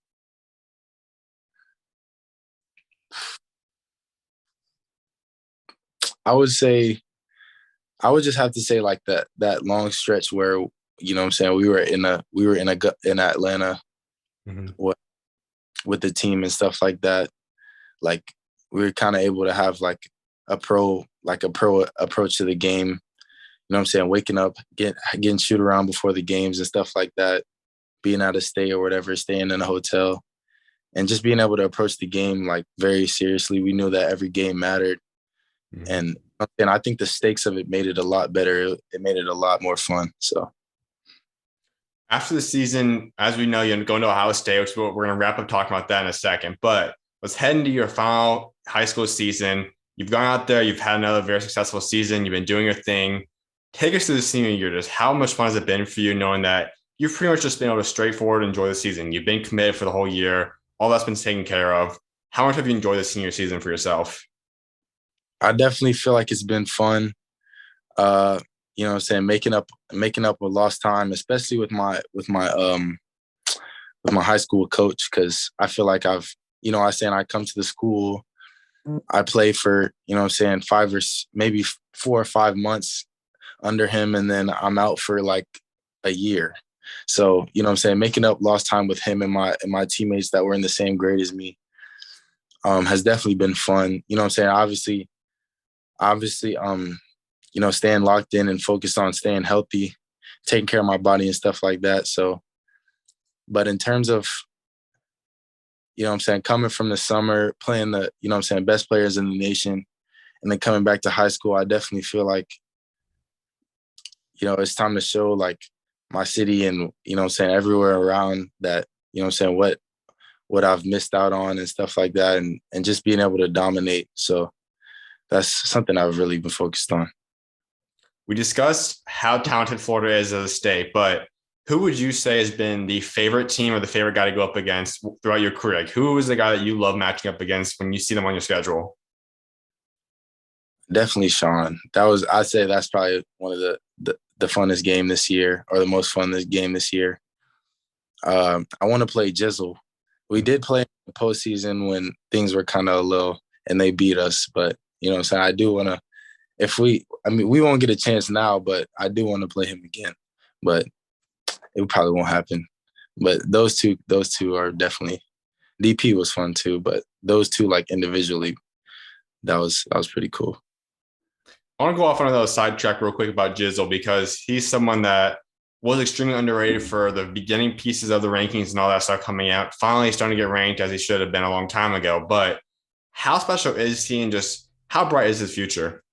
I would say I would just have to say like that long stretch where, you know what I'm saying, we were in Atlanta with, with the team and stuff like that. Like we were kind of able to have like a pro approach to the game. You know what I'm saying? Waking up, getting shoot around before the games and stuff like that, being out of state or whatever, staying in a hotel, and just being able to approach the game like very seriously. We knew that every game mattered,
Mhm.
and I think the stakes of it made it a lot better. It made it a lot more fun. So
After the season, as we know, you're going to Ohio State, which we're going to wrap up talking about that in a second. But let's head into your final high school season. You've gone out there, you've had another very successful season, you've been doing your thing. Take us to the senior year. Just how much fun has it been for you knowing that you've pretty much just been able to straightforward enjoy the season? You've been committed for the whole year, all that's been taken care of. How much have you enjoyed the senior season for yourself?
I definitely feel like it's been fun. Uh, you know what I'm saying, making up with lost time, especially with my high school coach, because I feel like I come to the school, I play for, you know what I'm saying, maybe 4 or 5 months under him, and then I'm out for like a year. So, you know what I'm saying, making up lost time with him and my teammates that were in the same grade as me has definitely been fun. You know what I'm saying? Obviously, staying locked in and focused on staying healthy, taking care of my body and stuff like that. So, but in terms of, you know what I'm saying, coming from the summer, playing the, you know what I'm saying, best players in the nation, and then coming back to high school, I definitely feel like, it's time to show like my city and, you know what I'm saying, everywhere around that, you know what I'm saying, what I've missed out on and stuff like that, and just being able to dominate. So that's something I've really been focused on.
We discussed how talented Florida is as a state, but who would you say has been the favorite team or the favorite guy to go up against throughout your career? Like, who is the guy that you love matching up against when you see them on your schedule?
Definitely Sean. I'd say that's probably one of the funnest game this year, or the most fun this game this year. I want to play Jizzle. We did play in the postseason when things were kind of low and they beat us, but you know what I'm saying? I do want to, we won't get a chance now, but I do want to play him again, but it probably won't happen. But those two are definitely, DP was fun too, but those two, like, individually, that was pretty cool.
I want to go off on another sidetrack real quick about Jizzle because he's someone that was extremely underrated for the beginning pieces of the rankings and all that stuff coming out. Finally, starting to get ranked as he should have been a long time ago. But how special is he, and just how bright is his future?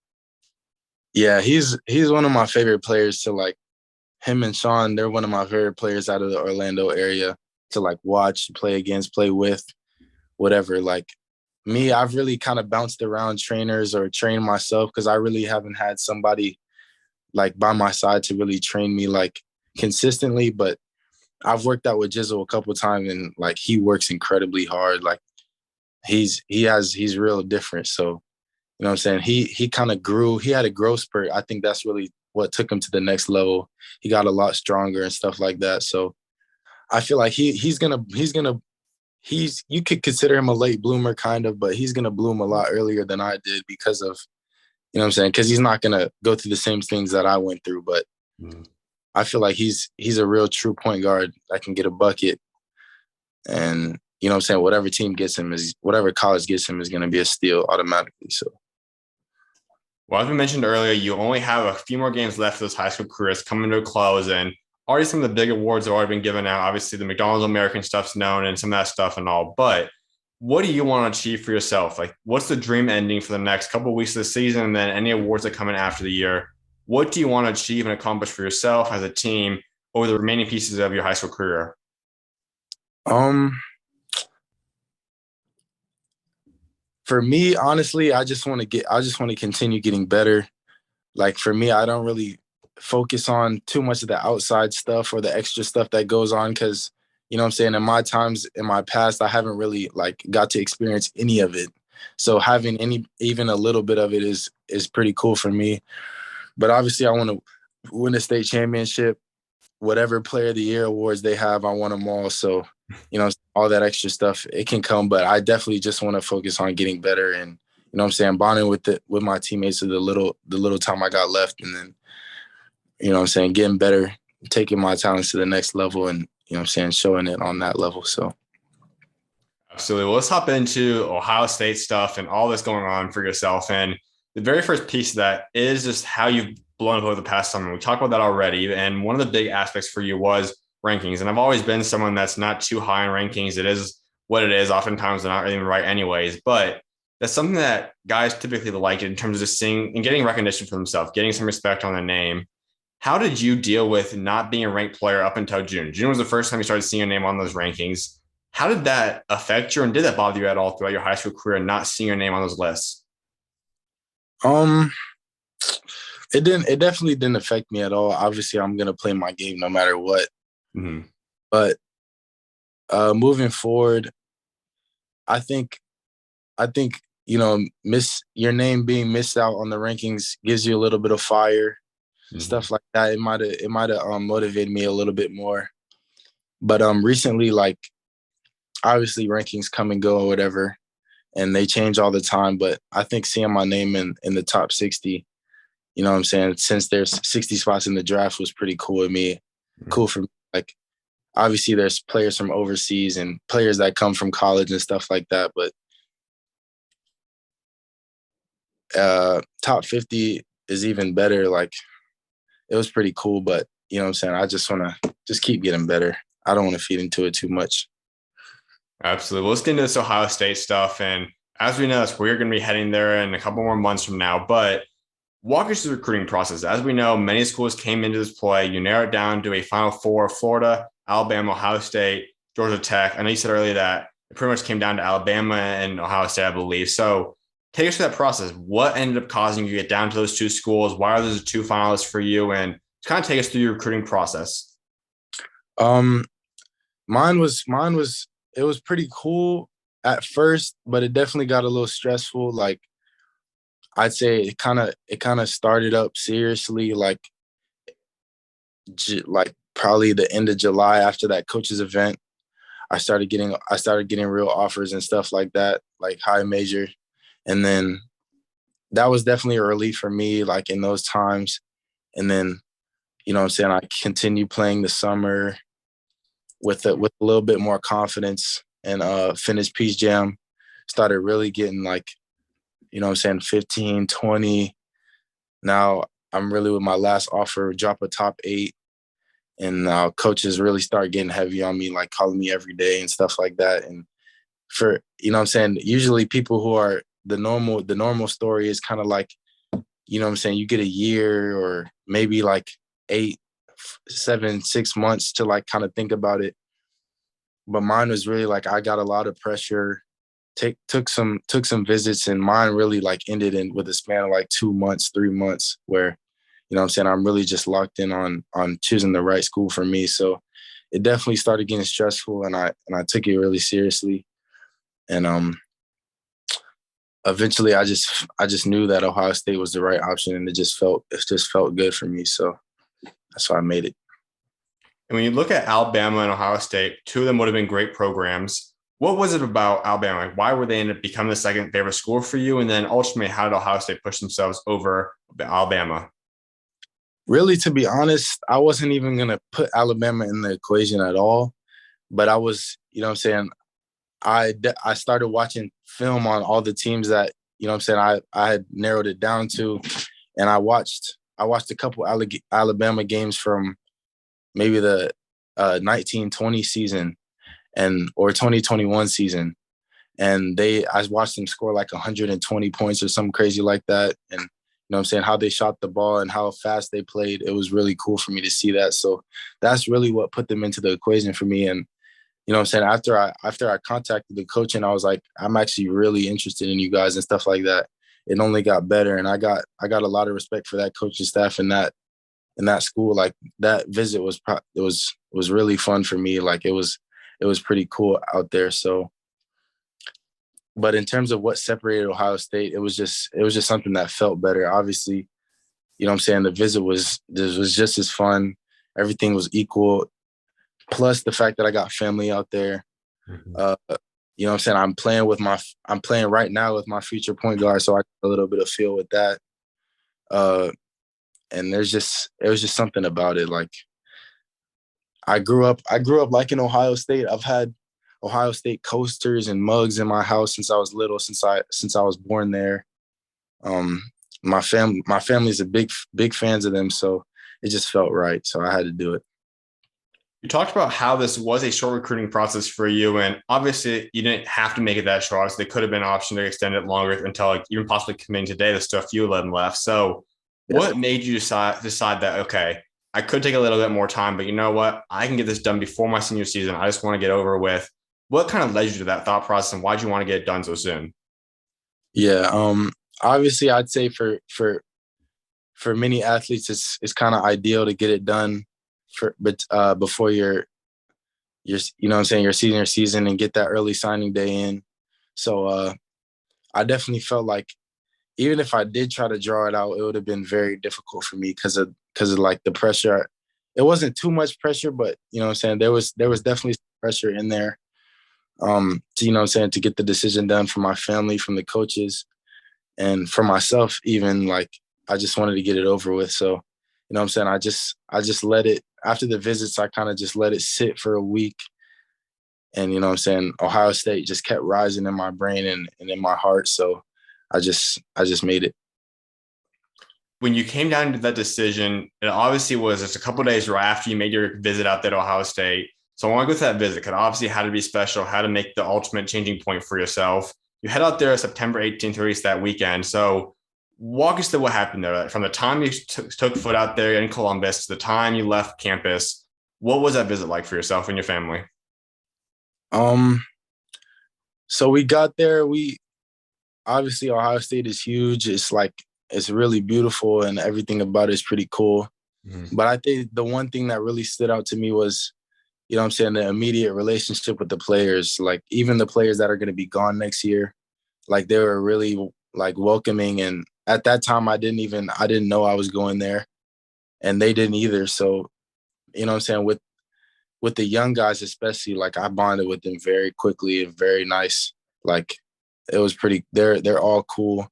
Yeah, he's one of my favorite players to, like, him and Sean, they're one of my favorite players out of the Orlando area to, like, watch, play against, play with, whatever. Like, me, I've really kind of bounced around trainers or trained myself because I really haven't had somebody like by my side to really train me like consistently. But I've worked out with Jizzle a couple of times, and like he works incredibly hard. Like he's real different. So, you know what I'm saying? He kind of grew. He had a growth spurt. I think that's really what took him to the next level. He got a lot stronger and stuff like that. So I feel like he's you could consider him a late bloomer kind of, but he's gonna bloom a lot earlier than I did because of, you know what I'm saying? Because he's not gonna go through the same things that I went through. But
Mm.
I feel like he's a real true point guard that can get a bucket, and, you know what I'm saying, whatever college gets him is gonna be a steal automatically. So
Well, as we mentioned earlier, you only have a few more games left of this high school career. It's coming to a close, and already some of the big awards have already been given out. Obviously, the McDonald's American stuff's known and some of that stuff and all. But what do you want to achieve for yourself? Like, what's the dream ending for the next couple of weeks of the season, and then any awards that come in after the year? What do you want to achieve and accomplish for yourself as a team over the remaining pieces of your high school career?
um for me, honestly, I just want to continue getting better. Like, for me, I don't really focus on too much of the outside stuff or the extra stuff that goes on, because, you know what I'm saying, in my times in my past, I haven't really like got to experience any of it. So having any even a little bit of it is pretty cool for me. But obviously, I want to win a state championship. Whatever player of the year awards they have, I want them all. So, all that extra stuff, it can come, but I definitely just want to focus on getting better and, you know what I'm saying, bonding with my teammates of the little time I got left, and then, you know what I'm saying, getting better, taking my talents to the next level, and, you know what I'm saying, showing it on that level. So
Absolutely. Well, let's hop into Ohio State stuff and all that's going on for yourself. And the very first piece of that is just how you've blown up over the past summer. We talked about that already. And one of the big aspects for you was rankings. And I've always been someone that's not too high in rankings. It is what it is. Oftentimes they're not even right anyways. But that's something that guys typically like in terms of just seeing and getting recognition for themselves, getting some respect on their name. How did you deal with not being a ranked player up until June? June was the first time you started seeing your name on those rankings. How did that affect you, and did that bother you at all throughout your high school career, not seeing your name on those lists?
Um, it didn't. It definitely didn't affect me at all. Obviously, I'm gonna play my game no matter what.
Mm-hmm.
But moving forward, I think miss your name being missed out on the rankings gives you a little bit of fire,
Mm-hmm.
stuff like that. It might have motivated me a little bit more. But recently, like obviously rankings come and go or whatever, and they change all the time. But I think seeing my name in the top 60, you know what I'm saying, since there's 60 spots in the draft was pretty cool with me. Cool for me. Like obviously there's players from overseas and players that come from college and stuff like that. But top 50 is even better. Like it was pretty cool, but you know what I'm saying? I just want to just keep getting better. I don't want to feed into it too much.
Absolutely. Well, let's get into this Ohio State stuff. And as we know, that's where you're going to be heading there in a couple more months from now. But walk us through the recruiting process. As we know, many schools came into this play. You narrow it down to a Final Four: Florida, Alabama, Ohio State, Georgia Tech. I know you said earlier that it pretty much came down to Alabama and Ohio State, I believe. So take us through that process. What ended up causing you to get down to those two schools? Why are those two finalists for you? And kind of take us through your recruiting process.
Um, mine was it was pretty cool at first, but it definitely got a little stressful. Like I'd say it kind of started up seriously like probably the end of July after that coaches event. I started getting real offers and stuff like that, like high major. And then that was definitely a relief for me, like in those times. And then, you know what I'm saying, I continued playing the summer with a little bit more confidence and finished Peace Jam. Started really getting like, you know what I'm saying, 15, 20. Now I'm really with my last offer, drop a top 8. And coaches really start getting heavy on me, like calling me every day and stuff like that. And for, you know what I'm saying, usually people who are the normal story is kind of like, you know what I'm saying, you get a year or maybe like 8, 7, 6 months to like kind of think about it. But mine was really like I got a lot of pressure, took some visits, and mine really like ended in with a span of like 2 months, 3 months, where, you know what I'm saying, I'm really just locked in on choosing the right school for me. So it definitely started getting stressful, and I took it really seriously. And eventually I just knew that Ohio State was the right option, and it just felt good for me. So that's why I made it.
And when you look at Alabama and Ohio State, two of them would have been great programs. What was it about Alabama? Like, why were they end up becoming the second favorite school for you? And then ultimately, how did Ohio State push themselves over Alabama?
Really, to be honest, I wasn't even gonna put Alabama in the equation at all. But I was, you know what I'm saying, I started watching film on all the teams that, you know what I'm saying, I had narrowed it down to, and I watched a couple Alabama games from maybe the 1920 season and or 2021 season, and I watched them score like 120 points or something crazy like that. And you know what I'm saying, how they shot the ball and how fast they played. It was really cool for me to see that. So that's really what put them into the equation for me. And you know what I'm saying, after I contacted the coach and I was like, I'm actually really interested in you guys and stuff like that, it only got better. And I got a lot of respect for that coaching staff and that school. Like that visit was really fun for me. Like it was pretty cool out there. So, but in terms of what separated Ohio State, it was just something that felt better. Obviously, you know what I'm saying, the visit was just as fun. Everything was equal. Plus the fact that I got family out there.
Mhm.
Uh, you know what I'm saying? I'm playing right now with my future point guard, so I got a little bit of feel with that. Uh, and it was just something about it. Like I grew up liking Ohio State. I've had Ohio State coasters and mugs in my house since I was little, since I was born there. Um, my family's a big fans of them, so it just felt right. So I had to do it.
You talked about how this was a short recruiting process for you, and obviously you didn't have to make it that short. So there could have been an option to extend it longer until like even possibly committing today. There's still a few of them left. So,
Yeah.
what made you decide that okay, I could take a little bit more time, but you know what, I can get this done before my senior season. I just want to get over with. What kind of led you to that thought process, and why did you want to get it done so soon?
Yeah. Obviously, I'd say for many athletes, it's kind of ideal to get it done before your you know what I'm saying, your senior season and get that early signing day in. So I definitely felt like even if I did try to draw it out, it would have been very difficult for me because of like the pressure. It wasn't too much pressure, but you know what I'm saying, there was definitely some pressure in there. To, you know what I'm saying, to get the decision done for my family, from the coaches, and for myself even, like I just wanted to get it over with. So, you know what I'm saying, I just let it, after the visits, I kind of just let it sit for a week. And you know what I'm saying, Ohio State just kept rising in my brain and in my heart. So I just made it.
When you came down to that decision, it obviously was just a couple of days right after you made your visit out there to Ohio State. So I want to go to that visit because obviously had to be special, had to make the ultimate changing point for yourself. You head out there September 18th, release that weekend. So walk us through what happened there. From the time you took foot out there in Columbus to the time you left campus, what was that visit like for yourself and your family?
Um, so we got there. We obviously, Ohio State is huge. It's like it's really beautiful and everything about it is pretty cool.
Mm-hmm.
But I think the one thing that really stood out to me was, you know what I'm saying, the immediate relationship with the players. Like even the players that are going to be gone next year, like they were really like welcoming. And at that time, I didn't know I was going there, and they didn't either. So you know what I'm saying, with the young guys especially, like I bonded with them very quickly and very nice. Like it was pretty. They're all cool.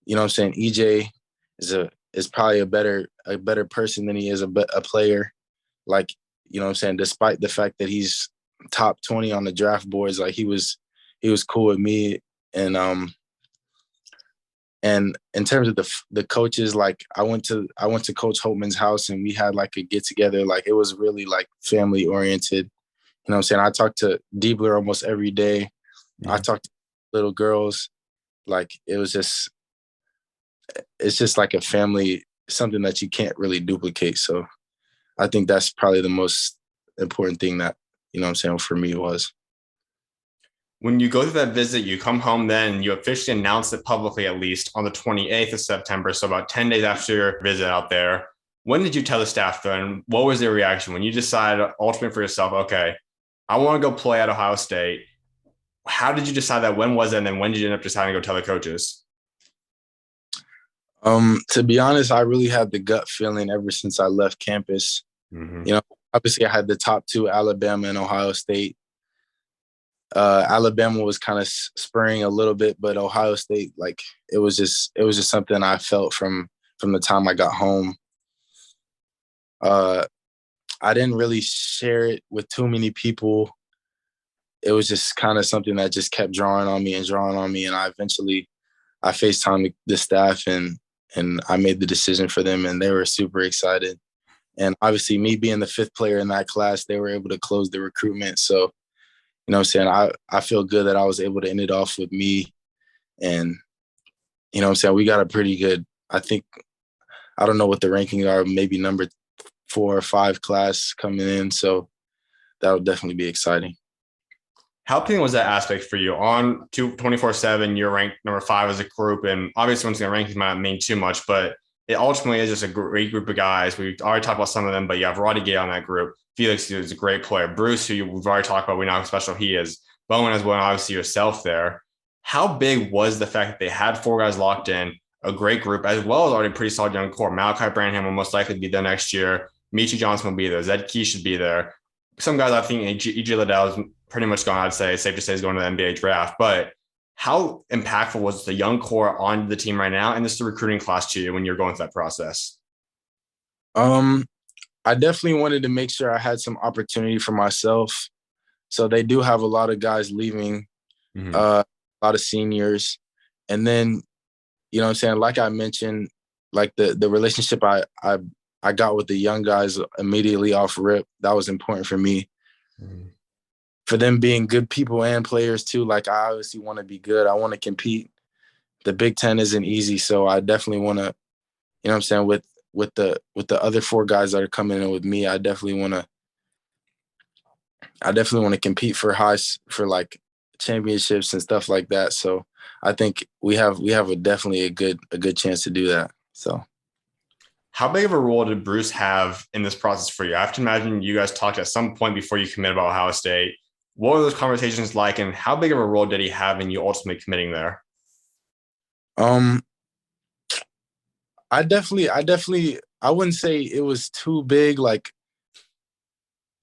You know what I'm saying? EJ is probably a better person than he is a player. Like, you know what I'm saying, despite the fact that he's top 20 on the draft boards, like he was cool with me. And in terms of the coaches, like I went to Coach Holtmann's house and we had like a get together. Like it was really like family oriented. You know what I'm saying? I talked to Diebler almost every day. I
Mm-hmm.
talked to little girls. Like it's just like a family, something that you can't really duplicate. So I think that's probably the most important thing that, you know what I'm saying, for me was.
When you go to that visit, you come home then and you officially announce it publicly, at least on the 28th of September. So about 10 days after your visit out there. When did you tell the staff though? And what was their reaction when you decided ultimately for yourself, okay, I want to go play at Ohio State? How did you decide that? When was it? And then when did you end up deciding to go tell the coaches?
To be honest, I really had the gut feeling ever since I left campus.
Mm-hmm.
You know, obviously I had the top two, Alabama and Ohio State. Alabama was kind of spurring a little bit, but Ohio State, like it was just something I felt from the time I got home. Uh, I didn't really share it with too many people. It was just kind of something that just kept drawing on me and drawing on me, and I FaceTimed the staff and I made the decision for them, and they were super excited. And obviously, me being the fifth player in that class, they were able to close the recruitment. So you know what I'm saying, I feel good that I was able to end it off with me. And, you know what I'm saying, we got a pretty good, I think, I don't know what the rankings are, maybe number 4 or 5 class coming in. So that would definitely be exciting.
How appealing was that aspect for you? On 24/7, you're ranked number 5 as a group. And obviously, once again, rankings might not mean too much, but it ultimately is just a great group of guys. We already talked about some of them, but you have Roddy Gayle on that group. Felix is a great player. Bruce, who we've already talked about, we know how special he is. Bowen as well, obviously yourself there. How big was the fact that they had 4 guys locked in, a great group, as well as already a pretty solid young core? Malachi Branham will most likely be there next year. Michi Johnson will be there. Zed Key should be there. Some guys, I think EJ Liddell is pretty much gone. I'd say it's safe to say he's going to the NBA draft. But how impactful was the young core on the team right now, and this is the recruiting class to you when you're going through that process?
Um, I definitely wanted to make sure I had some opportunity for myself. So they do have a lot of guys leaving,
Mm-hmm.
a lot of seniors. And then you know what I'm saying, like I mentioned, like the relationship I got with the young guys immediately off rip, that was important for me.
Mm.
For them being good people and players too, like I obviously want to be good. I want to compete. The Big Ten isn't easy, so I definitely want to, you know what I'm saying, with the other four guys that are coming in with me, I definitely want to compete for for like championships and stuff like that. So I think we have definitely a good chance to do that. So
How big of a role did Brice have in this process for you? I have to imagine you guys talked at some point before you committed about Ohio State. What were those conversations like, and how big of a role did he have in you ultimately committing there?
um I wouldn't say it was too big. Like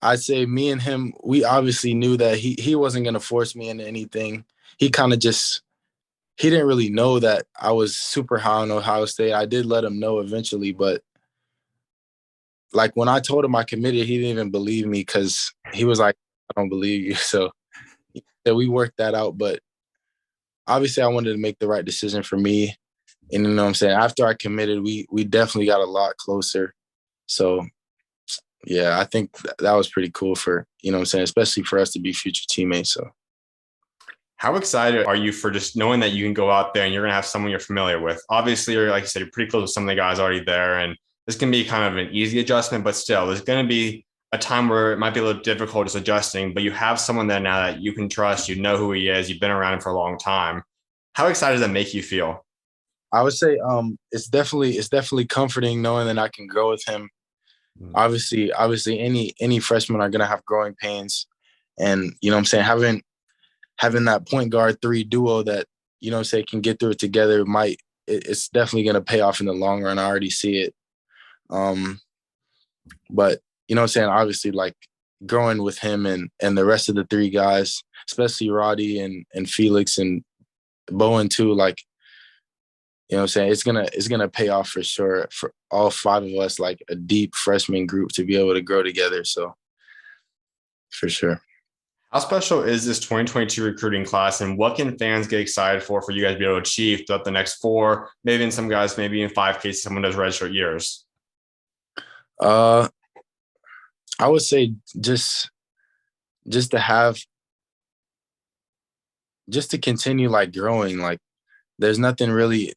I'd say me and him, we obviously knew that he wasn't gonna force me into anything. He kind of just he didn't really know that I was super high on Ohio State. I did let him know eventually, but like when I told him I committed, he didn't even believe me because he was like, "I don't believe you." So yeah, we worked that out. But obviously, I wanted to make the right decision for me. And you know what I'm saying? After I committed, we definitely got a lot closer. So yeah, I think that was pretty cool for, you know what I'm saying, especially for us to be future teammates. So
How excited are you for just knowing that you can go out there and you're going to have someone you're familiar with? Obviously, you're, like you said, you're pretty close with some of the guys already there, and this can be kind of an easy adjustment, but still, there's going to be a time where it might be a little difficult just adjusting, but you have someone there now that you can trust, you know who he is, you've been around him for a long time. How excited does that make you feel?
I would say it's definitely comforting knowing that I can grow with him. Obviously any freshmen are gonna have growing pains. And you know what I'm saying, having that point guard three duo that, you know what I'm saying, can get through it together it's definitely gonna pay off in the long run. I already see it. Um but you know what I'm saying, obviously like growing with him and the rest of the three guys, especially Roddy and Felix and Bowen too, like, you know what I'm saying, it's gonna pay off for sure for all five of us, like a deep freshman group to be able to grow together. So for sure.
How special is this 2022 recruiting class, and what can fans get excited for you guys to be able to achieve throughout the next four, maybe in some guys, maybe in five cases, someone does redshirt years?
Uh I would say just to have just to continue like growing. Like there's nothing really,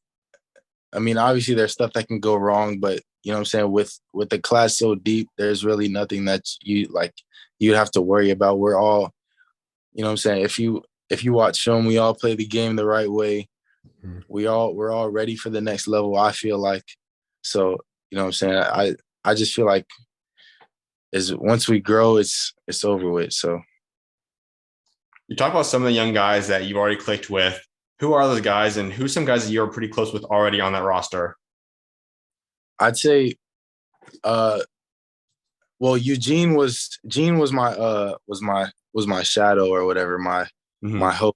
I mean, obviously there's stuff that can go wrong, but you know what I'm saying, with the class so deep, there's really nothing that you have to worry about. We're all, you know what I'm saying, if you watch film, we all play the game the right way. We're all ready for the next level, I feel like. So, you know what I'm saying, I just feel like is once we grow, it's over with. So
You talk about some of the young guys that you've already clicked with. Who are those guys, and who's some guys that you're pretty close with already on that roster?
I'd say uh well, Gene was my shadow or whatever, my
Mm-hmm.
hope.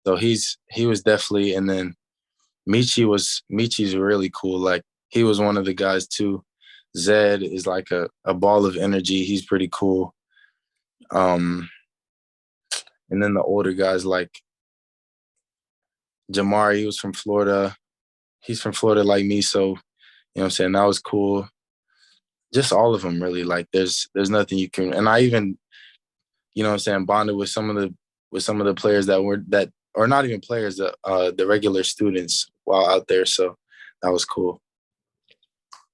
So he was definitely, and then Michi's really cool. Like he was one of the guys too. Zed is like a ball of energy. He's pretty cool. Um, and then the older guys like Jamar, he was from Florida. He's from Florida like me, so you know what I'm saying, that was cool. Just all of them really. Like there's nothing you can, and I even, you know what I'm saying, bonded with some of the players that or not even players, the regular students while out there. So that was cool.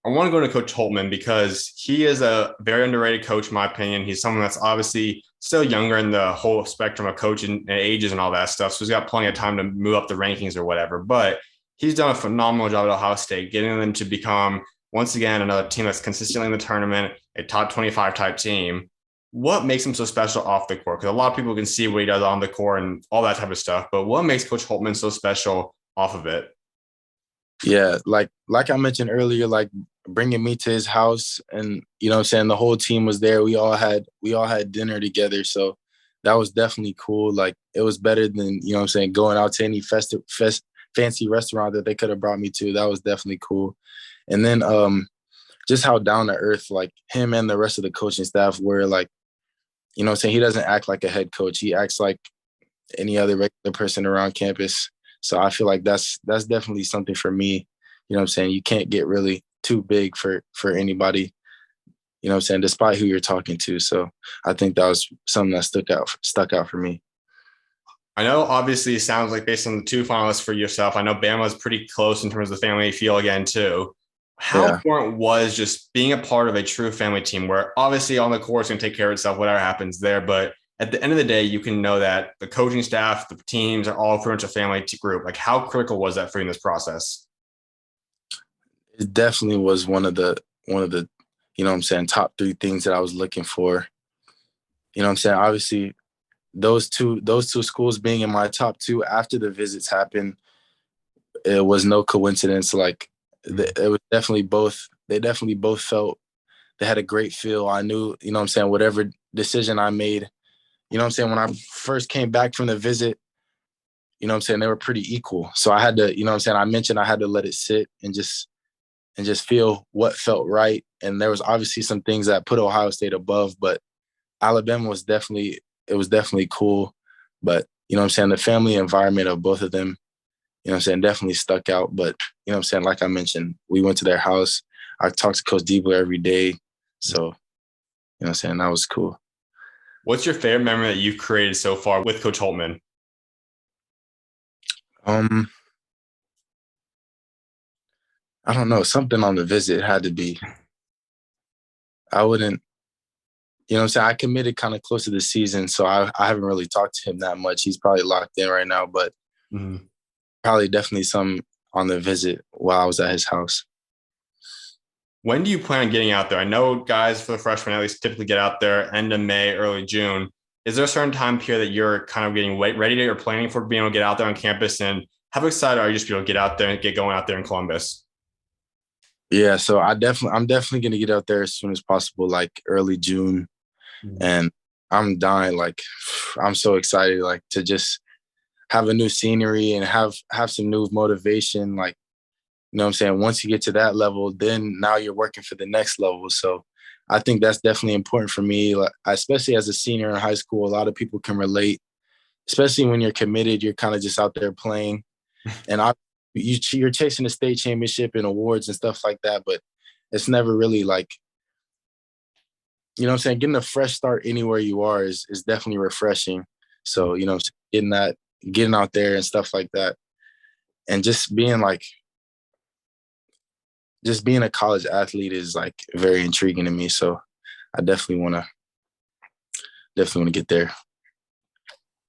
I want to go to Coach Holtmann because he is a very underrated coach, in my opinion. He's someone that's obviously still younger in the whole spectrum of coaching and ages and all that stuff. So he's got plenty of time to move up the rankings or whatever. But he's done a phenomenal job at Ohio State, getting them to become, once again, another team that's consistently in the tournament, a top 25 type team. What makes him so special off the court? Because a lot of people can see what he does on the court and all that type of stuff. But what makes Coach Holtmann so special off of it?
Yeah, like I mentioned earlier, like bringing me to his house, and you know what I'm saying, the whole team was there. We all had dinner together, so that was definitely cool. Like it was better than, you know what I'm saying, going out to any fancy restaurant that they could have brought me to. That was definitely cool. And then just how down to earth like him and the rest of the coaching staff were. Like, you know what I'm saying, he doesn't act like a head coach. He acts like any other regular person around campus. So I feel like that's definitely something for me. You know what I'm saying? You can't get really too big for anybody, you know what I'm saying, despite who you're talking to. So I think that was something that stuck out for me.
I know obviously it sounds like based on the two finalists for yourself, I know Bama's pretty close in terms of the family feel again too. How
Yeah.
important was just being a part of a true family team where obviously on the course can take care of itself, whatever happens there. But at the end of the day, you can know that the coaching staff, the teams are all pretty much a family group. Like how critical was that for you in this process?
It definitely was one of the, you know what I'm saying, top three things that I was looking for. You know what I'm saying? Obviously, those two schools being in my top two after the visits happened, it was no coincidence. Like it was definitely both. They definitely both felt they had a great feel. I knew, you know what I'm saying, whatever decision I made, you know what I'm saying, when I first came back from the visit, you know what I'm saying, they were pretty equal. So I had to, you know what I'm saying, I mentioned I had to let it sit and just feel what felt right. And there was obviously some things that put Ohio State above, but Alabama was definitely cool. But, you know what I'm saying, the family environment of both of them, you know what I'm saying, definitely stuck out. But, you know what I'm saying, like I mentioned, we went to their house. I talked to Coach Diebler every day. So, you know what I'm saying, that was cool.
What's your favorite memory that you've created so far with Coach Holtmann?
Um, I don't know. Something on the visit had to be. I wouldn't, you know what I'm saying? I committed kind of close to the season, so I haven't really talked to him that much. He's probably locked in right now, but
Mhm.
probably definitely some on the visit while I was at his house.
When do you plan on getting out there? I know guys for the freshmen at least typically get out there end of May, early June. Is there a certain time period that you're kind of getting ready to or planning for being able to get out there on campus? And how excited are you just to be able to get out there and get going out there in Columbus?
Yeah, so I'm definitely gonna get out there as soon as possible, like early June, and I'm dying. Like, I'm so excited, like to just have a new scenery and have some new motivation. Like, you know what I'm saying? Once you get to that level, then now you're working for the next level. So I think that's definitely important for me. Like, especially as a senior in high school, a lot of people can relate, especially when you're committed, you're kind of just out there playing. And you're chasing the state championship and awards and stuff like that, but it's never really like, you know what I'm saying, getting a fresh start anywhere you are is definitely refreshing. So, you know, getting out there and stuff like that. And just being a college athlete is like very intriguing to me. So I definitely want to get there.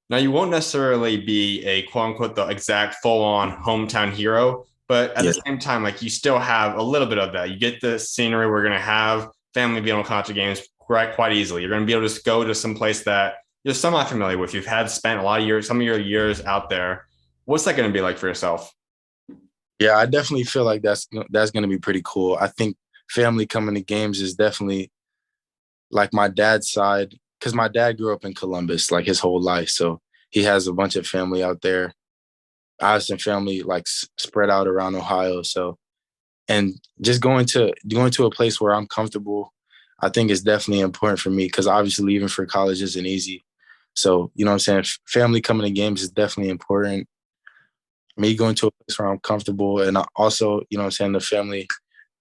Now, you won't necessarily be a quote unquote the exact full on hometown hero, but at the
Yeah.
same time, like you still have a little bit of that. You get the scenery. We're going to have family be able to come to games quite easily. You're going to be able to just go to some place that you're somewhat familiar with. You've had spent a lot of years, some of your years out there. What's that going to be like for yourself?
Yeah, I definitely feel like that's going to be pretty cool. I think family coming to games is definitely like my dad's side, because my dad grew up in Columbus like his whole life. So he has a bunch of family out there. I have some family like spread out around Ohio. So, and just going to a place where I'm comfortable, I think is definitely important for me, because obviously leaving for college isn't easy. So, you know what I'm saying? Family coming to games is definitely important. Me going to a place where I'm comfortable, and also, you know what I'm saying,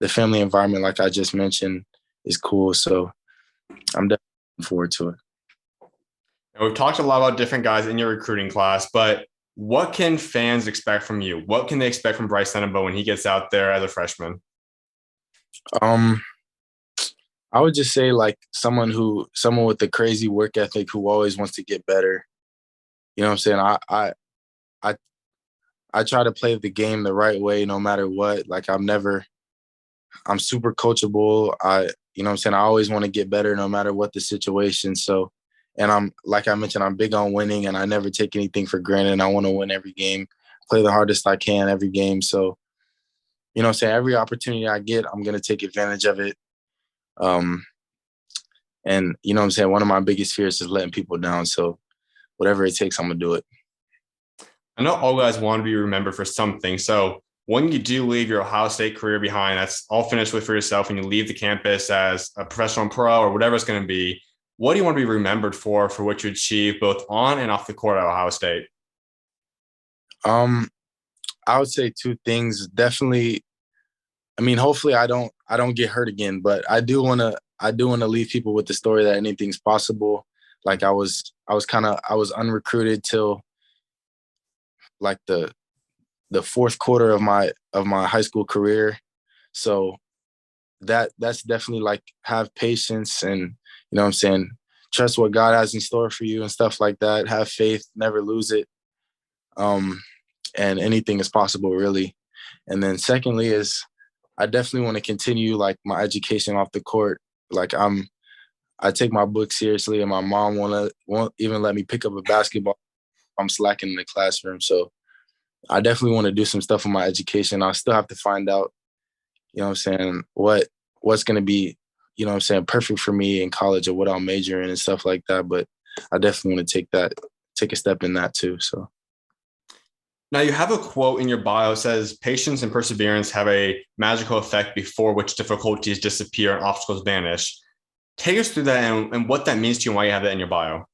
the family environment, like I just mentioned, is cool. So I'm definitely looking forward to it.
And we've talked a lot about different guys in your recruiting class, but what can fans expect from you? What can they expect from Brice Sensabaugh when he gets out there as a freshman?
Um, I would just say like someone with a crazy work ethic who always wants to get better. You know what I'm saying? I I try to play the game the right way no matter what. Like I'm super coachable. You know what I'm saying, I always want to get better no matter what the situation. So, and I'm like I mentioned, I'm big on winning, and I never take anything for granted. And I want to win every game, play the hardest I can every game. So, you know what I'm saying, every opportunity I get, I'm gonna take advantage of it. Um, and you know what I'm saying, one of my biggest fears is letting people down. So whatever it takes, I'm gonna do it.
I know all guys want to be remembered for something. So when you do leave your Ohio State career behind, that's all finished with for yourself, and you leave the campus as a professional pro or whatever it's going to be, what do you want to be remembered for what you achieved both on and off the court at Ohio State?
I would say two things. Definitely, I mean, hopefully I don't get hurt again, but I do wanna leave people with the story that anything's possible. Like I was unrecruited till like the fourth quarter of my high school career. So that's definitely like have patience and what I'm saying, trust what God has in store for you and stuff like that. Have faith, never lose it. Um and anything is possible really. And then secondly is I definitely want to continue like my education off the court. Like I take my book seriously and my mom won't even let me pick up a basketball. I'm slacking in the classroom. So I definitely want to do some stuff with my education. I still have to find out, what's gonna be, perfect for me in college or what I'll major in and stuff like that. But I definitely want to take a step in that too. So
Now, you have a quote in your bio says, patience and perseverance have a magical effect before which difficulties disappear and obstacles vanish. Take us through that and what that means to you and why you have that in your bio.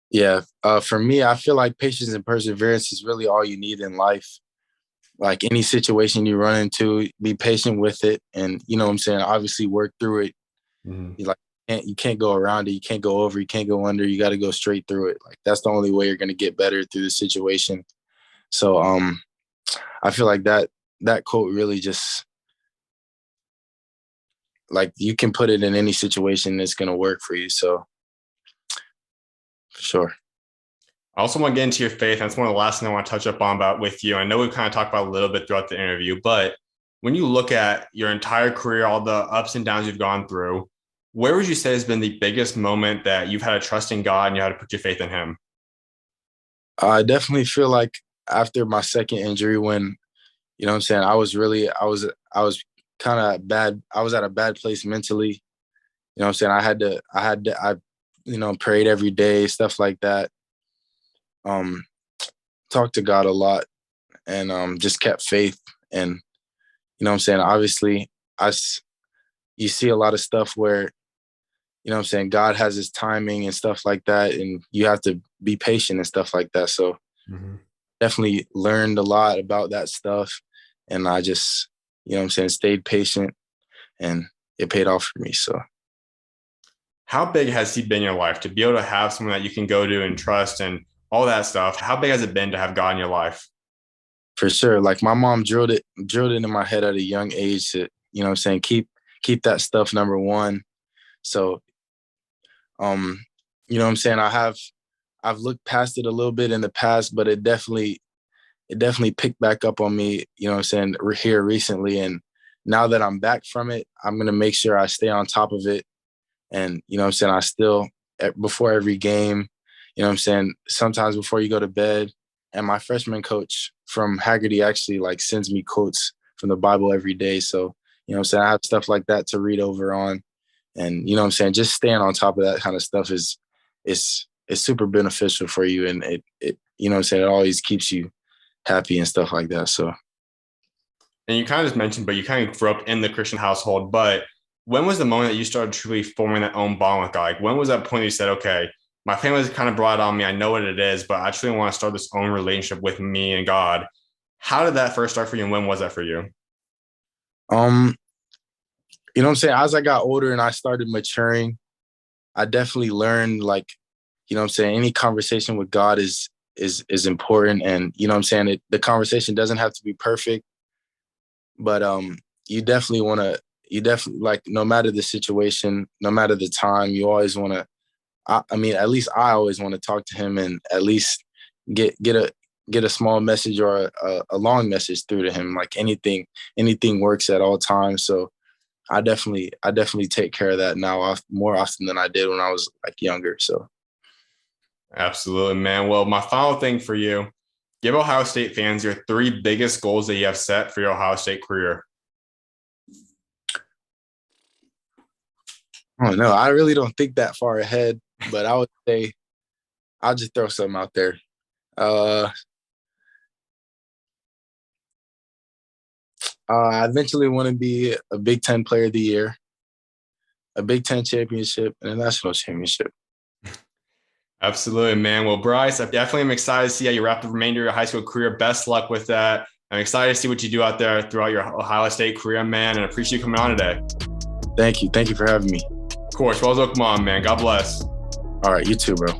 yeah, for me, I feel like patience and perseverance is really all you need in life. Like any situation you run into, be patient with it, and you know what I'm saying. Obviously, work through it.
Mm-hmm.
You can't go around it. You can't go over. You can't go under. You got to go straight through it. Like that's the only way you're gonna get better through the situation. So I feel like that quote really just like you can put it in any situation that's gonna work for you. So for sure.
I also want to get into your faith. That's one of the last things I want to touch up on about with you. I know we've kind of talked about a little bit throughout the interview, but when you look at your entire career, all the ups and downs you've gone through, where would you say has been the biggest moment that you've had to trust in God and you had to put your faith in Him?
I definitely feel like after my second injury, when what I'm saying, I was kind of bad. I was at a bad place mentally. What I'm saying, I prayed every day, stuff like that. Um, Talked to God a lot and just kept faith. And what I'm saying, obviously, I you see a lot of stuff where what I'm saying, God has His timing and stuff like that, and you have to be patient and stuff like that. So
Mm-hmm.
definitely learned a lot about that stuff, and I just what I'm saying, stayed patient, and it paid off for me. So
How big has He been in your life to be able to have someone that you can go to and trust and all that stuff? How big has it been to have God in your life?
for sure, like my mom drilled it in my head at a young age that what I'm saying, keep that stuff number one. So um, what I'm saying, I've looked past it a little bit in the past, but it definitely picked back up on me, what I'm saying, here recently. And now that I'm back from it, I'm going to make sure I stay on top of it. And, what I'm saying, I still, before every game, what I'm saying, sometimes before you go to bed, and my freshman coach from Haggerty actually like sends me quotes from the Bible every day. So, what I'm saying, I have stuff like that to read over on. And, what I'm saying, just staying on top of that kind of stuff is super beneficial for you. And it what I'm saying, it always keeps you happy and stuff like that. So
And you kind of just mentioned, but you kind of grew up in the Christian household. But when was the moment that you started truly forming that own bond with God? Like, when was that point that you said, okay, my family's kind of brought it on me. I know what it is, but I actually want to start this own relationship with me and God. How did that first start for you? And when was that for you?
um, what I'm saying, as I got older and I started maturing, I definitely learned like, what I'm saying, any conversation with God is important. And what I'm saying, the conversation doesn't have to be perfect, but you definitely want to you definitely like, no matter the situation, no matter the time, you always want to I mean, at least I always want to talk to him and at least get a small message or a long message through to him. Like anything works at all times. So I definitely take care of that now more often than I did when I was like younger. So
Absolutely, man. Well, my final thing for you, give Ohio State fans your three biggest goals that you have set for your Ohio State career.
I don't know. I really don't think that far ahead, but I would say I'll just throw something out there. Uh, I eventually want to be a Big Ten Player of the Year, a Big Ten championship, and a national championship.
Absolutely, man. Well, Brice, I definitely am excited to see how you wrap the remainder of your high school career. Best luck with that. I'm excited to see what you do out there throughout your Ohio State career, man, and I appreciate you coming on today.
Thank you. Thank you for having me.
Of course. Well, come on, man. God bless.
All right. You too, bro.